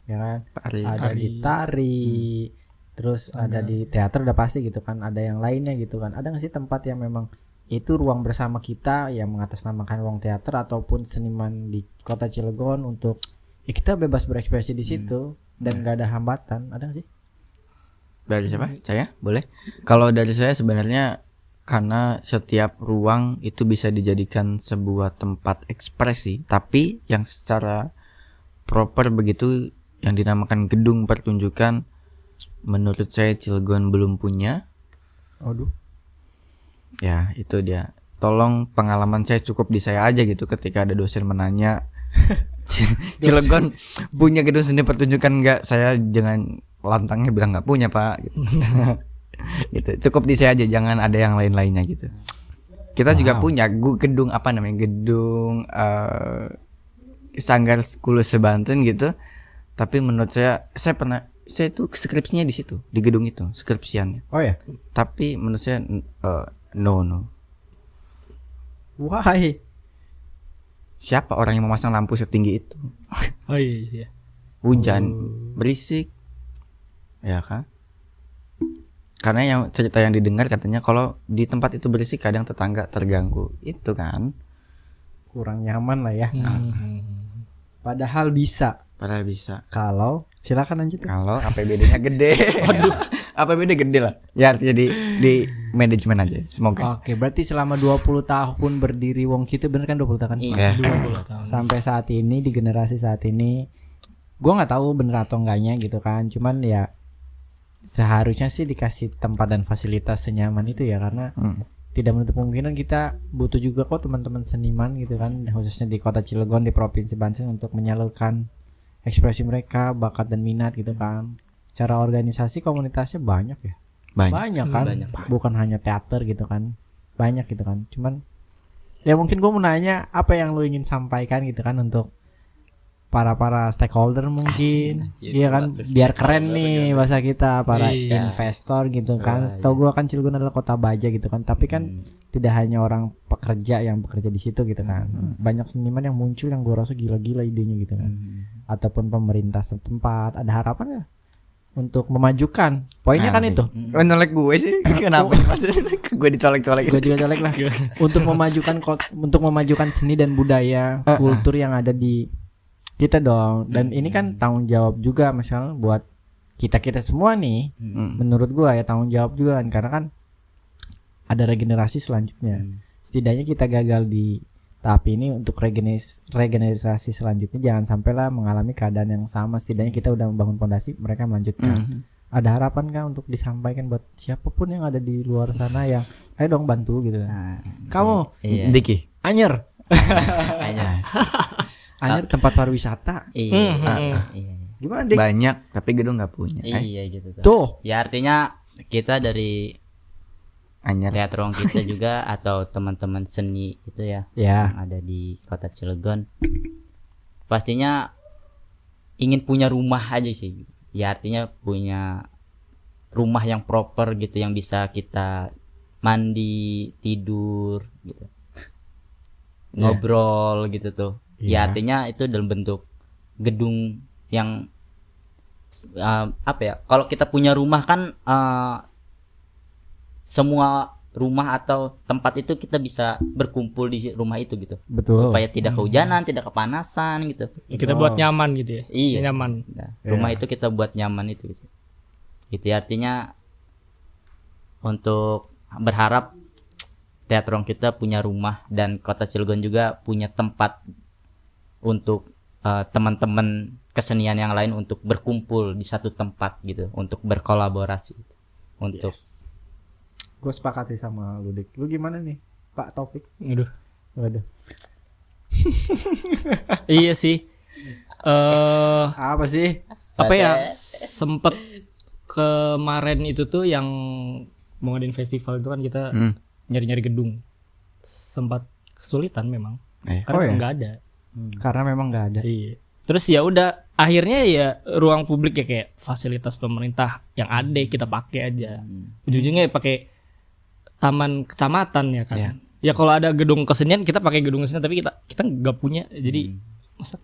ya kan? Ada di tari, terus ada di teater udah pasti gitu kan, ada yang lainnya gitu kan. Ada nggak sih tempat yang memang itu ruang bersama kita yang mengatasnamakan ruang teater ataupun seniman di kota Cilegon untuk ya kita bebas berekspresi di situ dan nggak ada hambatan, ada nggak sih? Dari siapa? Saya? Boleh. Kalau dari saya sebenarnya karena setiap ruang itu bisa dijadikan sebuah tempat ekspresi, tapi yang secara proper begitu yang dinamakan gedung pertunjukan menurut saya Cilegon belum punya. Aduh. Ya, itu dia. Tolong, pengalaman saya cukup di saya aja gitu ketika ada dosen menanya Cilegon punya gedung seni pertunjukan enggak? Saya dengan lantangnya bilang enggak punya, Pak gitu. Gitu. Cukup di saya aja, jangan ada yang lain-lainnya gitu. Kita juga punya gedung apa namanya? Gedung Sanggar Sekolah Sebanten gitu. Tapi menurut saya itu skripsinya di situ, di gedung itu, skripsiannya. Oh ya. Tapi menurut saya no. Why? Siapa orang yang memasang lampu setinggi itu? Oh iya. Hujan, berisik. Ya kan? Karena yang cerita yang didengar katanya kalau di tempat itu berisik kadang tetangga terganggu. Itu kan. Kurang nyaman lah ya. Padahal bisa. Kalau silakan lanjut. Kalau APBD-nya gede. Waduh. APBD gede lah. Ya artinya di manajemen aja. Semoga. Oke, berarti selama 20 tahun berdiri wong kita, bener kan 20 tahun? Iya. 20 tahun. Sampai saat ini, di generasi saat ini, gua nggak tahu bener atau enggaknya gitu kan. Cuman ya seharusnya sih dikasih tempat dan fasilitas senyaman itu ya, karena tidak menutup kemungkinan kita butuh juga kok teman-teman seniman gitu kan, khususnya di kota Cilegon, di provinsi Banten untuk menyalurkan ekspresi mereka, bakat dan minat gitu kan. Cara organisasi komunitasnya banyak ya. Banyak kan. Bukan hanya teater gitu kan. Banyak gitu kan. Cuman ya mungkin gue mau nanya apa yang lu ingin sampaikan gitu kan untuk para stakeholder mungkin. Iya kan, biar keren nih bahasa kita, para investor gitu kan. Setahu gue kan Cilegon adalah kota baja gitu kan. Tapi kan tidak hanya orang pekerja yang bekerja di situ gitu kan. Banyak seniman yang muncul yang gue rasa gila-gila idenya gitu kan. Ataupun pemerintah setempat, ada harapan ya untuk memajukan. Poinnya kan itu. Nolek gue sih. Kenapa? Gue dicolek-colek. Gue juga colek lah. Untuk memajukan seni dan budaya, kultur yang ada di kita dong. Dan ini kan tanggung jawab juga misalnya buat kita semua nih. Menurut gue ya tanggung jawab juga kan, karena kan ada regenerasi selanjutnya. Setidaknya kita gagal di tahap ini, untuk regenerasi selanjutnya jangan sampailah mengalami keadaan yang sama. Setidaknya kita udah membangun fondasi, mereka melanjutkan. Ada harapan kan untuk disampaikan buat siapapun yang ada di luar sana yang ayo dong bantu gitu. Kamu Diki Anyer Anyer tempat pariwisata. Iya. Gimana Dik? banyak tapi gedung nggak punya. Iya gitu Tuh. Ya artinya kita dari Anyer. teatrong kita juga atau teman-teman seni itu ya Ya. yang ada di kota Cilegon pastinya ingin punya rumah aja sih. Ya artinya punya rumah yang proper gitu, yang bisa kita mandi, tidur gitu, ngobrol gitu tuh. Ya artinya itu dalam bentuk gedung yang apa ya, kalau kita punya rumah kan semua rumah atau tempat itu kita bisa berkumpul di rumah itu gitu. Betul. Supaya tidak kehujanan, tidak kepanasan gitu. Kita buat nyaman gitu ya. Iya. Nyaman. Nah, rumah itu kita buat nyaman itu gitu. Gitu ya, artinya untuk berharap teatrong kita punya rumah dan kota Cilegon juga punya tempat untuk teman-teman kesenian yang lain untuk berkumpul di satu tempat gitu, untuk berkolaborasi untuk Gue sepakati sama lu Dik. Lu gimana nih Pak Taufik? Waduh. Iya sih. Apa sih? Apa ya? Sempet kemarin itu tuh yang mau ngadain festival itu kan kita nyari-nyari gedung. Sempat kesulitan memang. Karena nggak ada. Karena memang nggak ada. Iya. Terus ya udah, akhirnya ya ruang publik ya kayak fasilitas pemerintah yang ada kita pakai aja. Ujung-ujungnya pakai taman kecamatan ya kan. Iya. Ya kalau ada gedung kesenian kita pakai gedung kesenian, tapi kita nggak punya. Jadi masa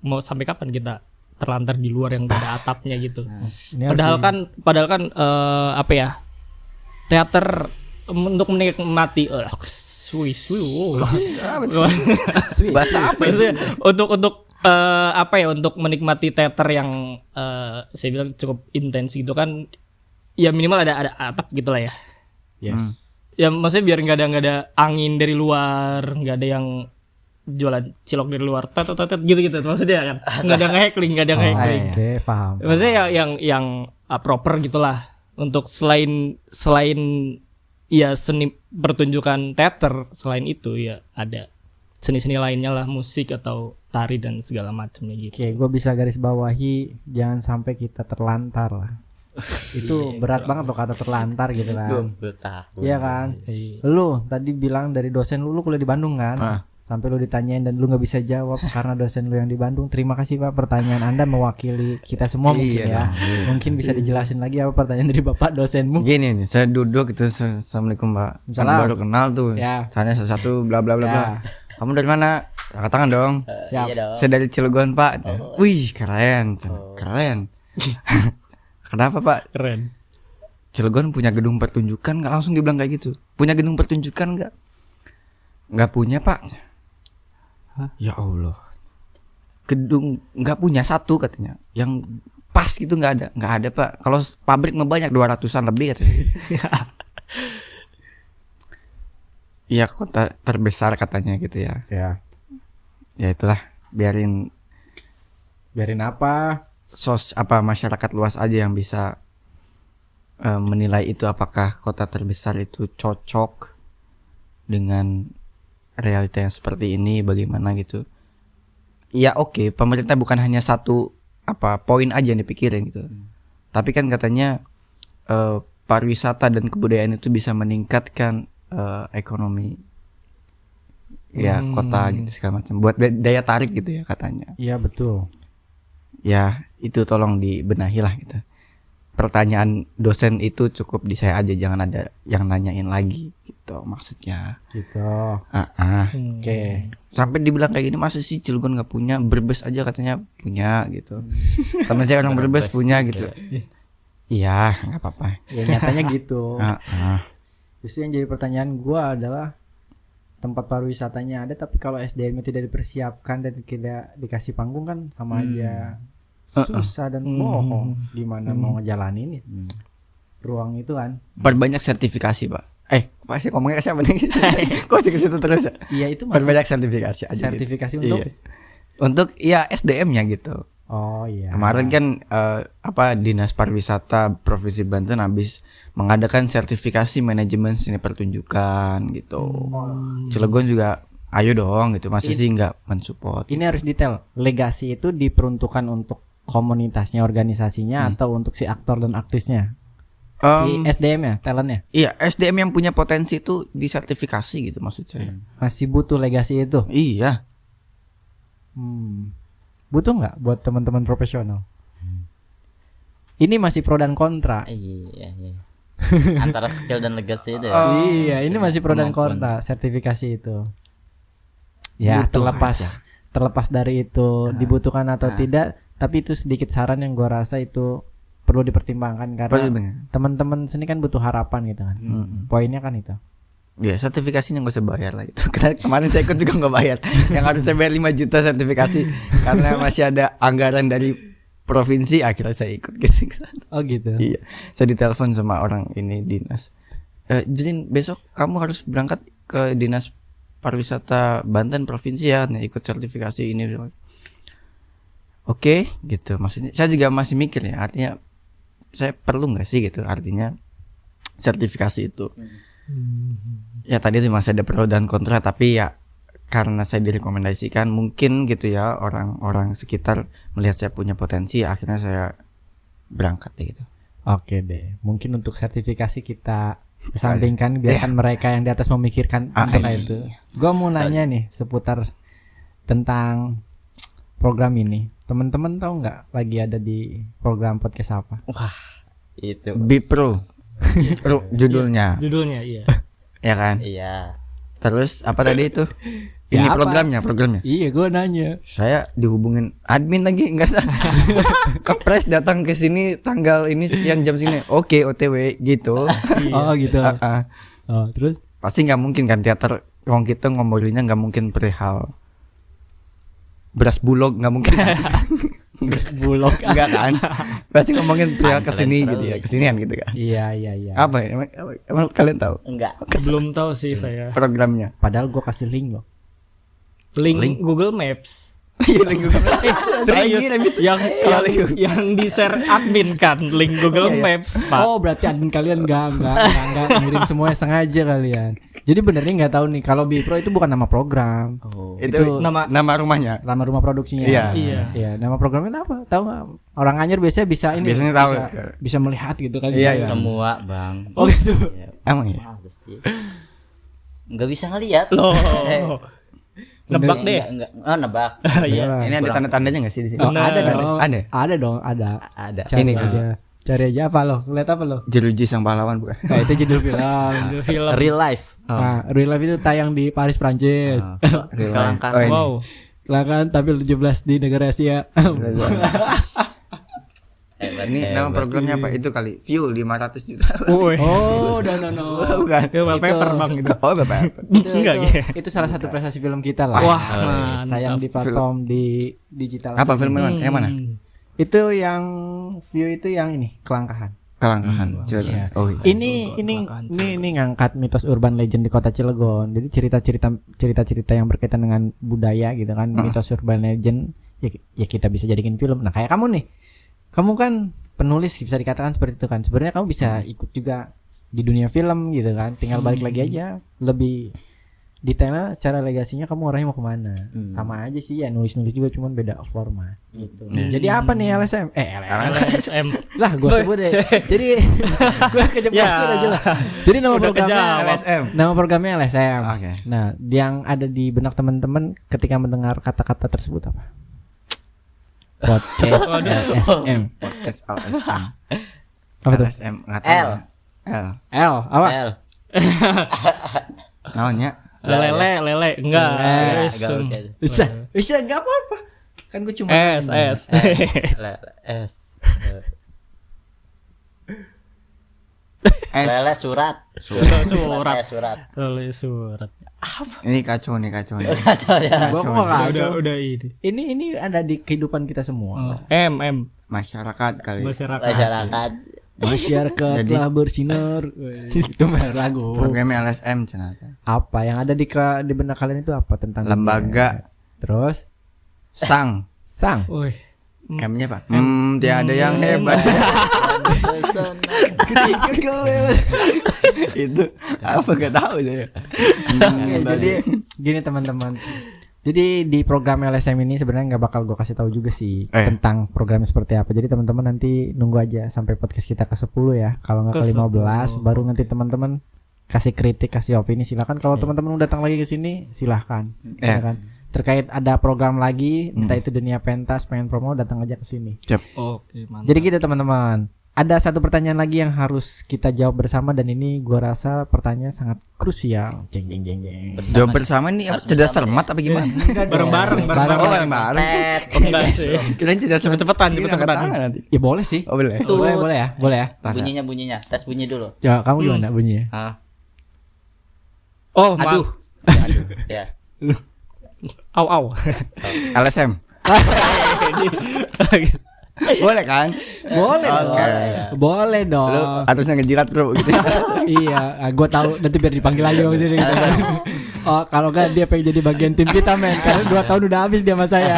mau sampai kapan kita terlantar di luar yang gak ada atapnya gitu. Ini harus Padahal kan apa ya? Teater untuk menikmati Bahasa apa Maksudnya, untuk apa ya, untuk menikmati teater yang saya bilang cukup intens gitu kan, ya minimal ada atap gitulah ya. yes. Ya maksudnya biar nggak ada angin dari luar, nggak ada yang jualan cilok dari luar, tet gitu maksudnya kan, nggak ada nge-heckling, Oke, paham. maksudnya yang proper gitulah, untuk selain ya seni pertunjukan teater, selain itu ya ada seni-seni lainnya lah, musik atau tari dan segala macamnya gitu. Oke, gue bisa garis bawahi jangan sampai kita terlantar lah. Itu berat banget loh kata terlantar gitu kan. Iya kan? Lu tadi bilang dari dosen lu kuliah di Bandung kan? Sampai lu ditanyain dan lu nggak bisa jawab karena dosen lu yang di Bandung. Terima kasih Pak, pertanyaan Anda mewakili kita semua mungkin ya. Mungkin bisa dijelasin lagi apa pertanyaan dari Bapak dosenmu? Gini nih, saya duduk gitu, assalamualaikum Pak. Kan baru kenal tuh. Ya. Tanya satu bla bla bla Ya. bla. Kamu dari mana? Angkat tangan dong. Siap. Iya dong. Saya dari Cilegon Pak. Wih keren, keren. Kenapa Pak? Keren. Cilegon punya gedung pertunjukan nggak? Langsung dibilang kayak gitu. Punya gedung pertunjukan nggak? Nggak punya Pak. Ya Allah. Gedung nggak punya satu katanya. Yang pas gitu nggak ada Pak. Kalau pabrik mah banyak 200-an lebih katanya. Iya kota terbesar katanya gitu ya. Ya. Ya itulah, biarin Apa? masyarakat luas aja yang bisa menilai itu, apakah kota terbesar itu cocok dengan realita yang seperti ini, bagaimana gitu. Ya oke, pemerintah bukan hanya satu poin aja yang dipikirin gitu. Tapi kan katanya pariwisata dan kebudayaan itu bisa meningkatkan ekonomi ya kota gitu segala macam, buat daya tarik gitu ya katanya. Iya betul. Ya itu tolong dibenahi lah gitu. Pertanyaan dosen itu cukup di saya aja, jangan ada yang nanyain lagi gitu maksudnya. Gitu. Oke. Sampai dibilang kayak gini, masa sih Cilegon nggak punya? Brebes aja katanya punya gitu. Teman saya orang Brebes punya gitu. Iya nggak apa-apa. Ya nyatanya gitu. Justru yang jadi pertanyaan gua adalah tempat pariwisatanya ada, tapi kalau SDM-nya tidak dipersiapkan dan tidak dikasih panggung kan sama aja susah dan bohong. Gimana mau ngejalanin ruang itu kan? Perbanyak sertifikasi Pak. Pak sih ngomongnya ke siapa nih? Kok sih ke situ terus? Iya itu Perbanyak sertifikasi aja. sertifikasi gitu. untuk Untuk ya SDM-nya gitu. Oh iya. Kemarin kan Dinas Pariwisata Provinsi Banten habis mengadakan sertifikasi manajemen seni pertunjukan gitu. Cilegon juga ayo dong gitu. Masa sih nggak mensupport? Ini harus detail. Legasi itu diperuntukkan untuk komunitasnya, organisasinya, atau untuk si aktor dan aktrisnya? Si SDM-nya, talentnya? Iya, SDM yang punya potensi itu disertifikasi gitu maksud saya. Masih butuh legasi itu? Iya. Butuh nggak buat teman-teman profesional? Ini masih pro dan kontra. Iya. Antara skill dan legacy itu ya. Iya, ini masih pro dan kontra sertifikasi itu. Ya, Butuh terlepas dari itu dibutuhkan atau tidak, tapi itu sedikit saran yang gua rasa itu perlu dipertimbangkan karena teman-teman seni kan butuh harapan gitu kan. Poinnya kan itu. Ya sertifikasinya gak usah bayar lah itu. Karena kemarin saya ikut juga gak bayar. Yang harus saya bayar 5 juta sertifikasi karena masih ada anggaran dari provinsi, akhirnya saya ikut gitu. Oh gitu. Iya. Saya ditelepon sama orang ini dinas. Jadi besok kamu harus berangkat ke dinas pariwisata Banten provinsi ya, ikut sertifikasi ini. Oke, gitu. Maksudnya saya juga masih mikir ya, artinya saya perlu nggak sih gitu, artinya sertifikasi itu. Ya tadi sih masih ada pro dan kontra, tapi ya karena saya direkomendasikan mungkin gitu ya, orang-orang sekitar melihat saya punya potensi, akhirnya saya berangkat gitu. Oke deh, mungkin untuk sertifikasi kita kesampingkan, biarkan mereka yang di atas memikirkan untuk itu. Gua mau nanya nih seputar tentang program ini. Teman-teman tahu nggak lagi ada di program podcast apa? Wah, itu Bipro. Judulnya. Judulnya iya. ya kan? Iya. Terus apa tadi itu? Ya, Ini apa? programnya. Iya, gue nanya. Saya dihubungin admin lagi enggak sah. Kepres datang ke sini tanggal ini sekian jam sini. Oke, OTW gitu. Oh gitu. Ah. Oh, terus? Pasti nggak mungkin kan teater wong kita ngomolinnya nggak mungkin perihal beras bulog, nggak mungkin. Terus bulog. Enggak kan? Pasti ngomongin perihal kesini Antren gitu ya, terus. kesinian gitu kan. Iya. Apa ya? Emang kalian tahu Enggak. Belum tahu sih saya. programnya? Padahal gue kasih link loh. Link Google Maps. Iya, link Google. Serius yang di share admin kan link Google Iya. Maps, Pak. Oh, berarti admin kalian enggak ngirim semuanya, sengaja kalian. Jadi benernya nggak tahu nih kalau Bipro itu bukan nama program. Oh. Itu nama- rumahnya. Nama rumah produksinya. Iya. Iya. Nama programnya apa? Tahu nggak? Orang Anyer biasanya bisa ini. Biasanya tahu. Bisa melihat gitu kan. Iya, iya. Semua, Bang. Oh gitu. Iya. Emang ya? Masa sih? Enggak bisa ngelihat. Loh. Nebak deh. Enggak. Oh, nebak. Iya. Ini ada tanda-tandanya nggak sih di sini? Oh, ada Bener. dong. Ada? Ada dong, ada. Ada. Cari Ini aja. Cari aja apa lo? Lihat apa lo? Jeruji sang pahlawan bukan? Nah, itu judul film. Judul film. Real life. Nah, Real Life itu tayang di Paris, Prancis. Real life. Kelangkaan. Oh, ini. Wow. Kelangkaan tampil 17 di negara Asia. Ini nama programnya apa? Itu kali view 500 juta. Woi. Oh, no. Bukan. Ya, wallpaper Bang itu. Oh, Bapak. Enggak gitu. Itu salah satu prestasi film kita lah. Wah, Tayang mantap. di platform di digital. Apa film mana? Yang mana? Itu yang view itu yang ini, Kelangkaan. Kelangkaan. Iya. Oh iya. Ini ngangkat mitos urban legend di kota Cilegon. Jadi cerita-cerita yang berkaitan dengan budaya gitu kan, mitos urban legend ya kita bisa jadikan film. Nah, kayak kamu nih. Kamu kan penulis, bisa dikatakan seperti itu kan. Sebenarnya kamu bisa ikut juga di dunia film gitu kan. Tinggal balik lagi aja lebih detailnya secara legasinya kamu orangnya mau kemana. Sama aja sih ya, nulis-nulis juga cuman beda format gitu. Jadi apa nih LSM? LSM. Lah gue sebut deh. Jadi gue kejebak aja lah. Jadi nama Udah programnya kejawab. LSM. Nama programnya LSM. Oke. Nah, yang ada di benak teman-teman ketika mendengar kata-kata tersebut apa? Podcast LSM. Podcast LSM. Apa tuh? LSM nggak tahu. L. L apa? L. Namanya Lele enggak. Enggak, oke. Bisa enggak apa-apa. Kan gue cuma S. S. S. Lele surat. Surat. Lele surat. Ini kacau nih. Kacau ya. Gua kok nggak ada. Udah ini. Ini ada di kehidupan kita semua. M. Masyarakat kali. Masyarakat. Masyarakat Jadi- telah bersinar. Itu mah lagu. Programnya LSM cenata. Apa yang ada di benak kalian itu apa tentang Lembaga. dunia? Terus Sang. Woi. M-nya Pak. Tiada yang hebat. Ketika kau lewat. Itu apa gak tahu saya. Oke, jadi gini teman-teman. Jadi di program LSM ini sebenarnya nggak bakal gue kasih tahu juga sih tentang programnya seperti apa. Jadi teman-teman nanti nunggu aja sampai podcast kita ke 10 ya. Kalau nggak ke 15 baru nanti teman-teman kasih kritik, kasih opini, silakan. Kalau teman-teman mau datang lagi ke sini silahkan. Ya kan? Terkait ada program lagi, entah itu dunia pentas, pengen promo, datang aja ke sini. Oke, mantap. Jadi gitu teman-teman. Ada satu pertanyaan lagi yang harus kita jawab bersama dan ini gua rasa pertanyaan sangat krusial. Jeng. Jawab bersama nih apa? Harus Cerdas bersama, cermat apa gimana? Bareng-bareng. Oh, bareng-bareng. Enggak sih. Kita cerdas Cepet-cepetan. nanti. Ya boleh sih. Oh, boleh. Boleh ya. Bunyinya. Tes bunyi dulu. Ya, kamu gimana bunyinya? Oh, Aduh. Ya. Au. LSM. Boleh kan? Boleh Oke. Boleh dong. Lu harusnya ngejilat bro gitu. Iya, gue tahu nanti biar dipanggil lagi dong sini. Gitu. Oh, kalau enggak dia pengen jadi bagian tim kita men, karena 2 tahun udah habis dia sama saya.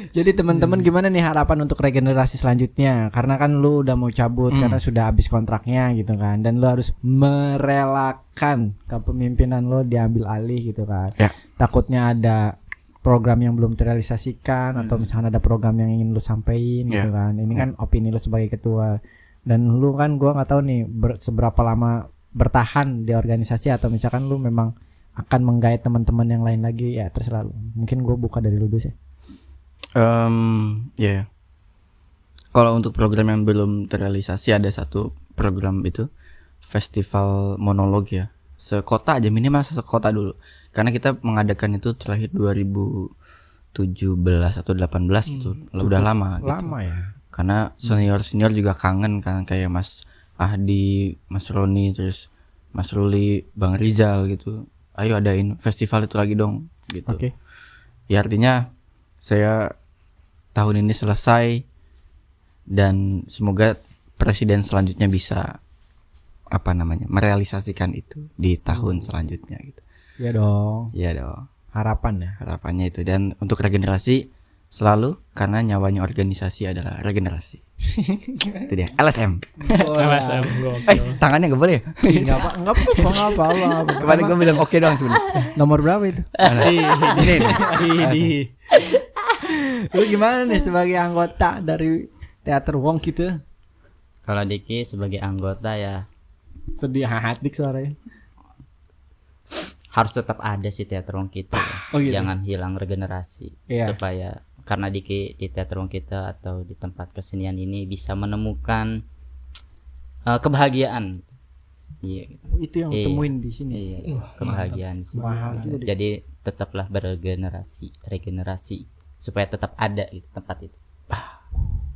Jadi teman-teman gimana nih harapan untuk regenerasi selanjutnya? Karena kan lu udah mau cabut karena sudah habis kontraknya gitu kan, dan lu harus merelakan kepemimpinan lu diambil alih gitu kan. Ya. Takutnya ada program yang belum terrealisasikan atau misalkan ada program yang ingin lu sampaikan gitu kan. Ini kan opini lu sebagai ketua. Dan lu kan gua nggak tahu nih seberapa lama bertahan di organisasi atau misalkan lu memang akan menggait teman-teman yang lain lagi, ya terserah lu. Mungkin gua buka dari lu dulu sih. Ya. Kalau untuk program yang belum terrealisasi ada satu program itu festival monolog ya. Sekota aja, minimal sekota dulu. Karena kita mengadakan itu terakhir 2017 atau 18 gitu. Udah lama gitu. Lama ya. Karena senior juga kangen kan, kayak Mas Ahdi, Mas Roni, terus Mas Ruli, Bang Rizal gitu. Ayo adain festival itu lagi dong gitu. Oke. Ya artinya saya tahun ini selesai dan semoga presiden selanjutnya bisa merealisasikan itu di tahun selanjutnya gitu. Iya dong. Iya dong. Harapan ya. Harapannya itu, dan untuk regenerasi selalu, karena nyawanya organisasi adalah regenerasi. Itu dia. LSM. LSM Tangannya nggak boleh. Enggak apa. Kemarin gue bilang oke doang sebenarnya. Nomor berapa itu? Ini. Lu gimana nih sebagai anggota dari teater Wong gitu? Kalau Diki sebagai anggota ya Sedih hati suaranya. harus tetap ada sih teater Wong kita. Oh gitu. Jangan hilang regenerasi. Iya. Supaya karena di teater Wong kita atau di tempat kesenian ini bisa menemukan kebahagiaan. Iya. Itu yang Iya. temuin di sini. Iya, kebahagiaan sih. Mahal juga deh. Jadi tetaplah regenerasi supaya tetap ada gitu tempat itu.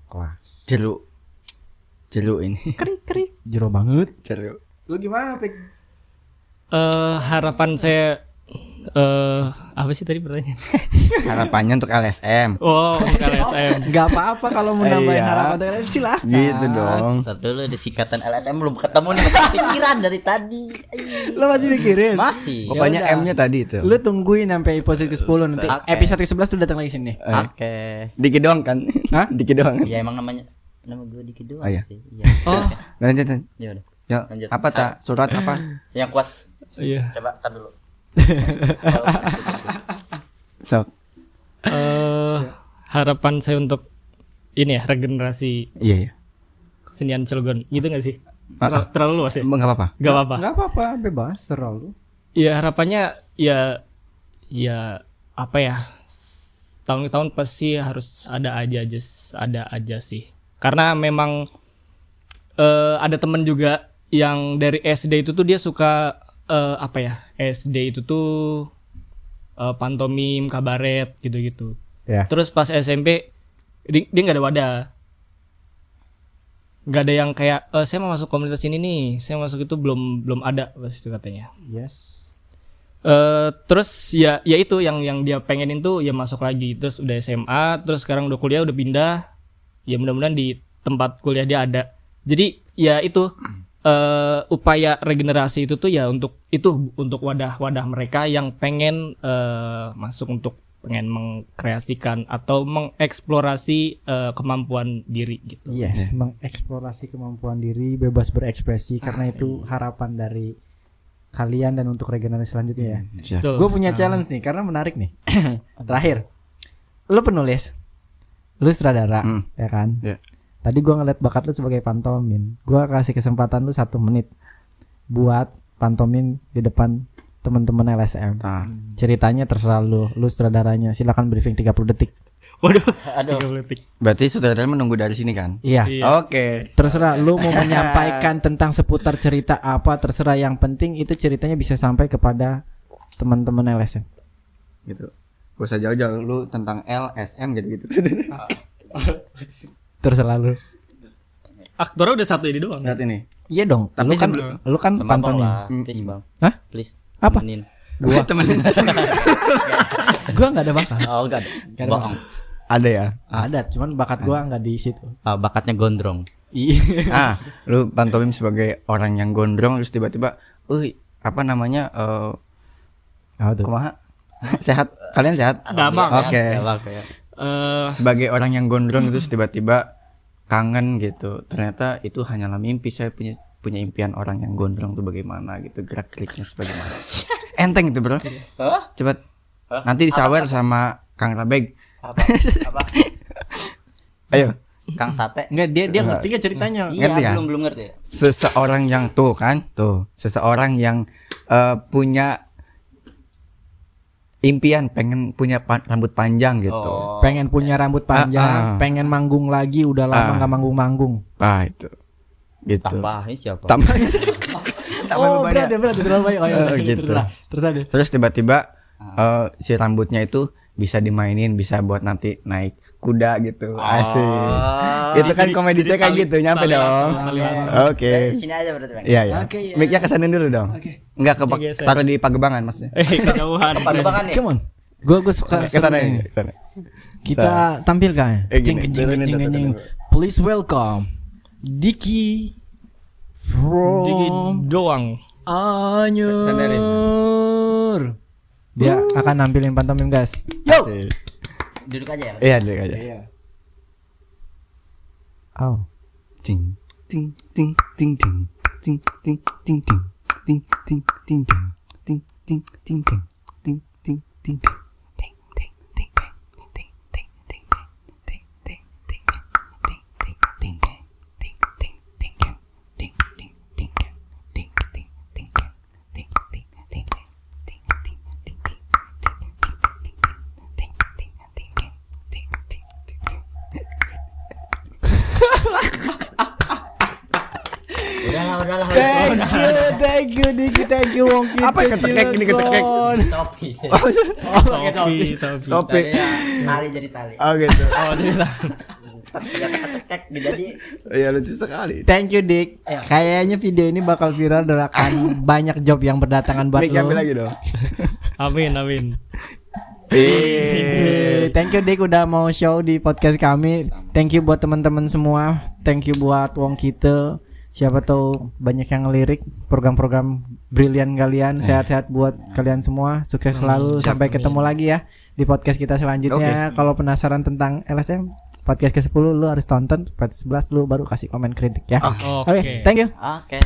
Kelas. Jeruk ini. Krik. Jero banget. Jeruk. Lu gimana, Pik? Harapan saya apa sih tadi pertanyaan? Harapannya untuk LSM. Oh, untuk LSM. Enggak apa-apa kalau mau nambahin Iya. harapan untuk LSM silahkan. Gitu dong. Ntar dulu ada singkatan LSM belum ketemu nih, masih pikiran dari tadi. Lu masih mikirin? Masih. Pokoknya Ya udah. M-nya tadi itu. Lu tungguin sampai episode ke-10 nanti. Oke. Episode ke-11 tuh datang lagi sini. Oke. Dikit doang kan? Hah? Dikit doang. Ya emang nama gue Diki doang Oh, iya. sih. Iya. Oh, Lanjut. Ya udah. Ya, Lanjut. apa tak? Surat apa? Yang kuat. iya. Coba tar dulu. Sok. Harapan saya untuk ini ya, regenerasi Iya. kesenian Cilegon. Gitu gak sih? Ah, Terlalu luas ya? Enggak apa-apa. Gak apa-apa. Enggak apa-apa, bebas selalu. Ya harapannya ya apa ya? Tahun-tahun pasti harus ada aja sih. Karena memang ada temen juga yang dari SD itu tuh dia suka apa ya? SD itu tuh pantomim, kabaret gitu-gitu. Ya. Terus pas SMP dia nggak ada wadah. Nggak ada yang kayak saya mau masuk komunitas ini nih, saya masuk itu belum ada pas itu katanya. Yes. Terus ya itu yang dia pengenin tuh ya masuk lagi, terus udah SMA, terus sekarang udah kuliah, udah pindah, ya mudah-mudahan di tempat kuliah dia ada. Jadi ya itu upaya regenerasi itu tuh ya untuk wadah-wadah mereka yang pengen masuk, untuk pengen mengkreasikan atau mengeksplorasi kemampuan diri gitu. Yes, mengeksplorasi kemampuan diri, bebas berekspresi, karena itu harapan dari kalian dan untuk regenerasi selanjutnya ya. Siap. Betul. Gue punya challenge nih karena menarik nih. Terakhir, lu penulis, lu sutradara, ya kan? Ya. Tadi gue ngeliat bakat lu sebagai pantomim. Gue kasih kesempatan lu 1 menit buat pantomim di depan teman-teman LSM. Nah, Ceritanya terserah lu sutradaranya. Silakan briefing 30 detik. Waduh, Aduh. 30 detik. berarti saudara menunggu dari sini kan? Iya. Iya. Oke. Terserah lu mau menyampaikan tentang seputar cerita apa, terserah, yang penting itu ceritanya bisa sampai kepada teman-teman LSM. Gitu. Gak usah jauh-jauh lu tentang LSM gitu-gitu. Terserah lu. Aktornya udah satu ini doang. Lihat ini. Iya dong. Tapi Lu kan Sama Bang pantomim. lah, please Bang. Hah? Please. Apa? Temenin. Gua temenin. Gua enggak ada bakat. Oh enggak ada. Nggak ada Bohong. Ada ya. Ada, cuman bakat gua enggak di situ. Bakatnya gondrong. Iya. Lu pantomim sebagai orang yang gondrong terus tiba-tiba, apa namanya? Apa tuh? Kumaha? Sehat? Kalian sehat? Damang. Oke. Ya. Sebagai orang yang gondrong itu tiba-tiba kangen gitu. Ternyata itu hanyalah mimpi. Saya punya impian orang yang gondrong tuh bagaimana gitu, gerak-geriknya sebagaimana. Enteng itu, Bro. Coba nanti disawer sama Kang Rabeg. Apa? Ayo. Kang Sate. Enggak, dia ngerti gak ceritanya? Iya, Ngerti kan? belum ngerti. Seseorang yang seseorang yang punya impian pengen punya rambut panjang gitu. Oh. Pengen punya rambut panjang, pengen manggung lagi, udah lama enggak manggung-manggung. Nah, itu. gitu. Tambahin siapa? Tambah. Oh, berat terlalu banyak. Oh, ya, Oh, gitu. Terus ada. Terus tiba-tiba si rambutnya itu bisa dimainin, bisa buat nanti naik kuda gitu. Asik. Itu kan komedi saya kayak gitu, nyampe dong. Oke. Sini aja berarti Bang. Iya ya. Oke, iya. Mic-nya kesanin dulu dong. Enggak ke Digeser. taruh di Pagebangan maksudnya. Kejauhan. Pagebangan nih. Come on. Gue suka Kesana seru ini. ini. Kesana. Kita tampilkan. Gini, turunin. Please welcome Diki from Diki doang. Anyur. Dia akan nampilin pantomim guys. Asik. Duduk aja ya. Iya, dulu aja. Oh. Ting ting ting ting ting ting ting ting ting ting ting ting ting ting ting ting ting ting ting ting Udahlah. Thank you Diki, thank you Wongki. Apa kecekek ini kecekek? Topi. Topi. Topi. Tadi ya, tali jadi tali. Oh gitu. Oh, jadi Kecekek jadi. Iya lucu sekali. Thank you Dik. Kayaknya video ini bakal viral dan akan banyak job yang berdatangan buat Mic lo. ambil lagi dong. Amin. Thank you Dik udah mau show di podcast kami. Thank you buat teman-teman semua. Thank you buat Wong kita. Siapa tahu banyak yang ngelirik program-program brilian kalian. Sehat-sehat buat kalian semua. Sukses selalu. Sampai ketemu lagi ya di podcast kita selanjutnya. Kalau penasaran tentang LSM podcast ke-10 lu harus tonton. Podcast 11 lu baru kasih komen kritik ya. Oke, thank you. Oke.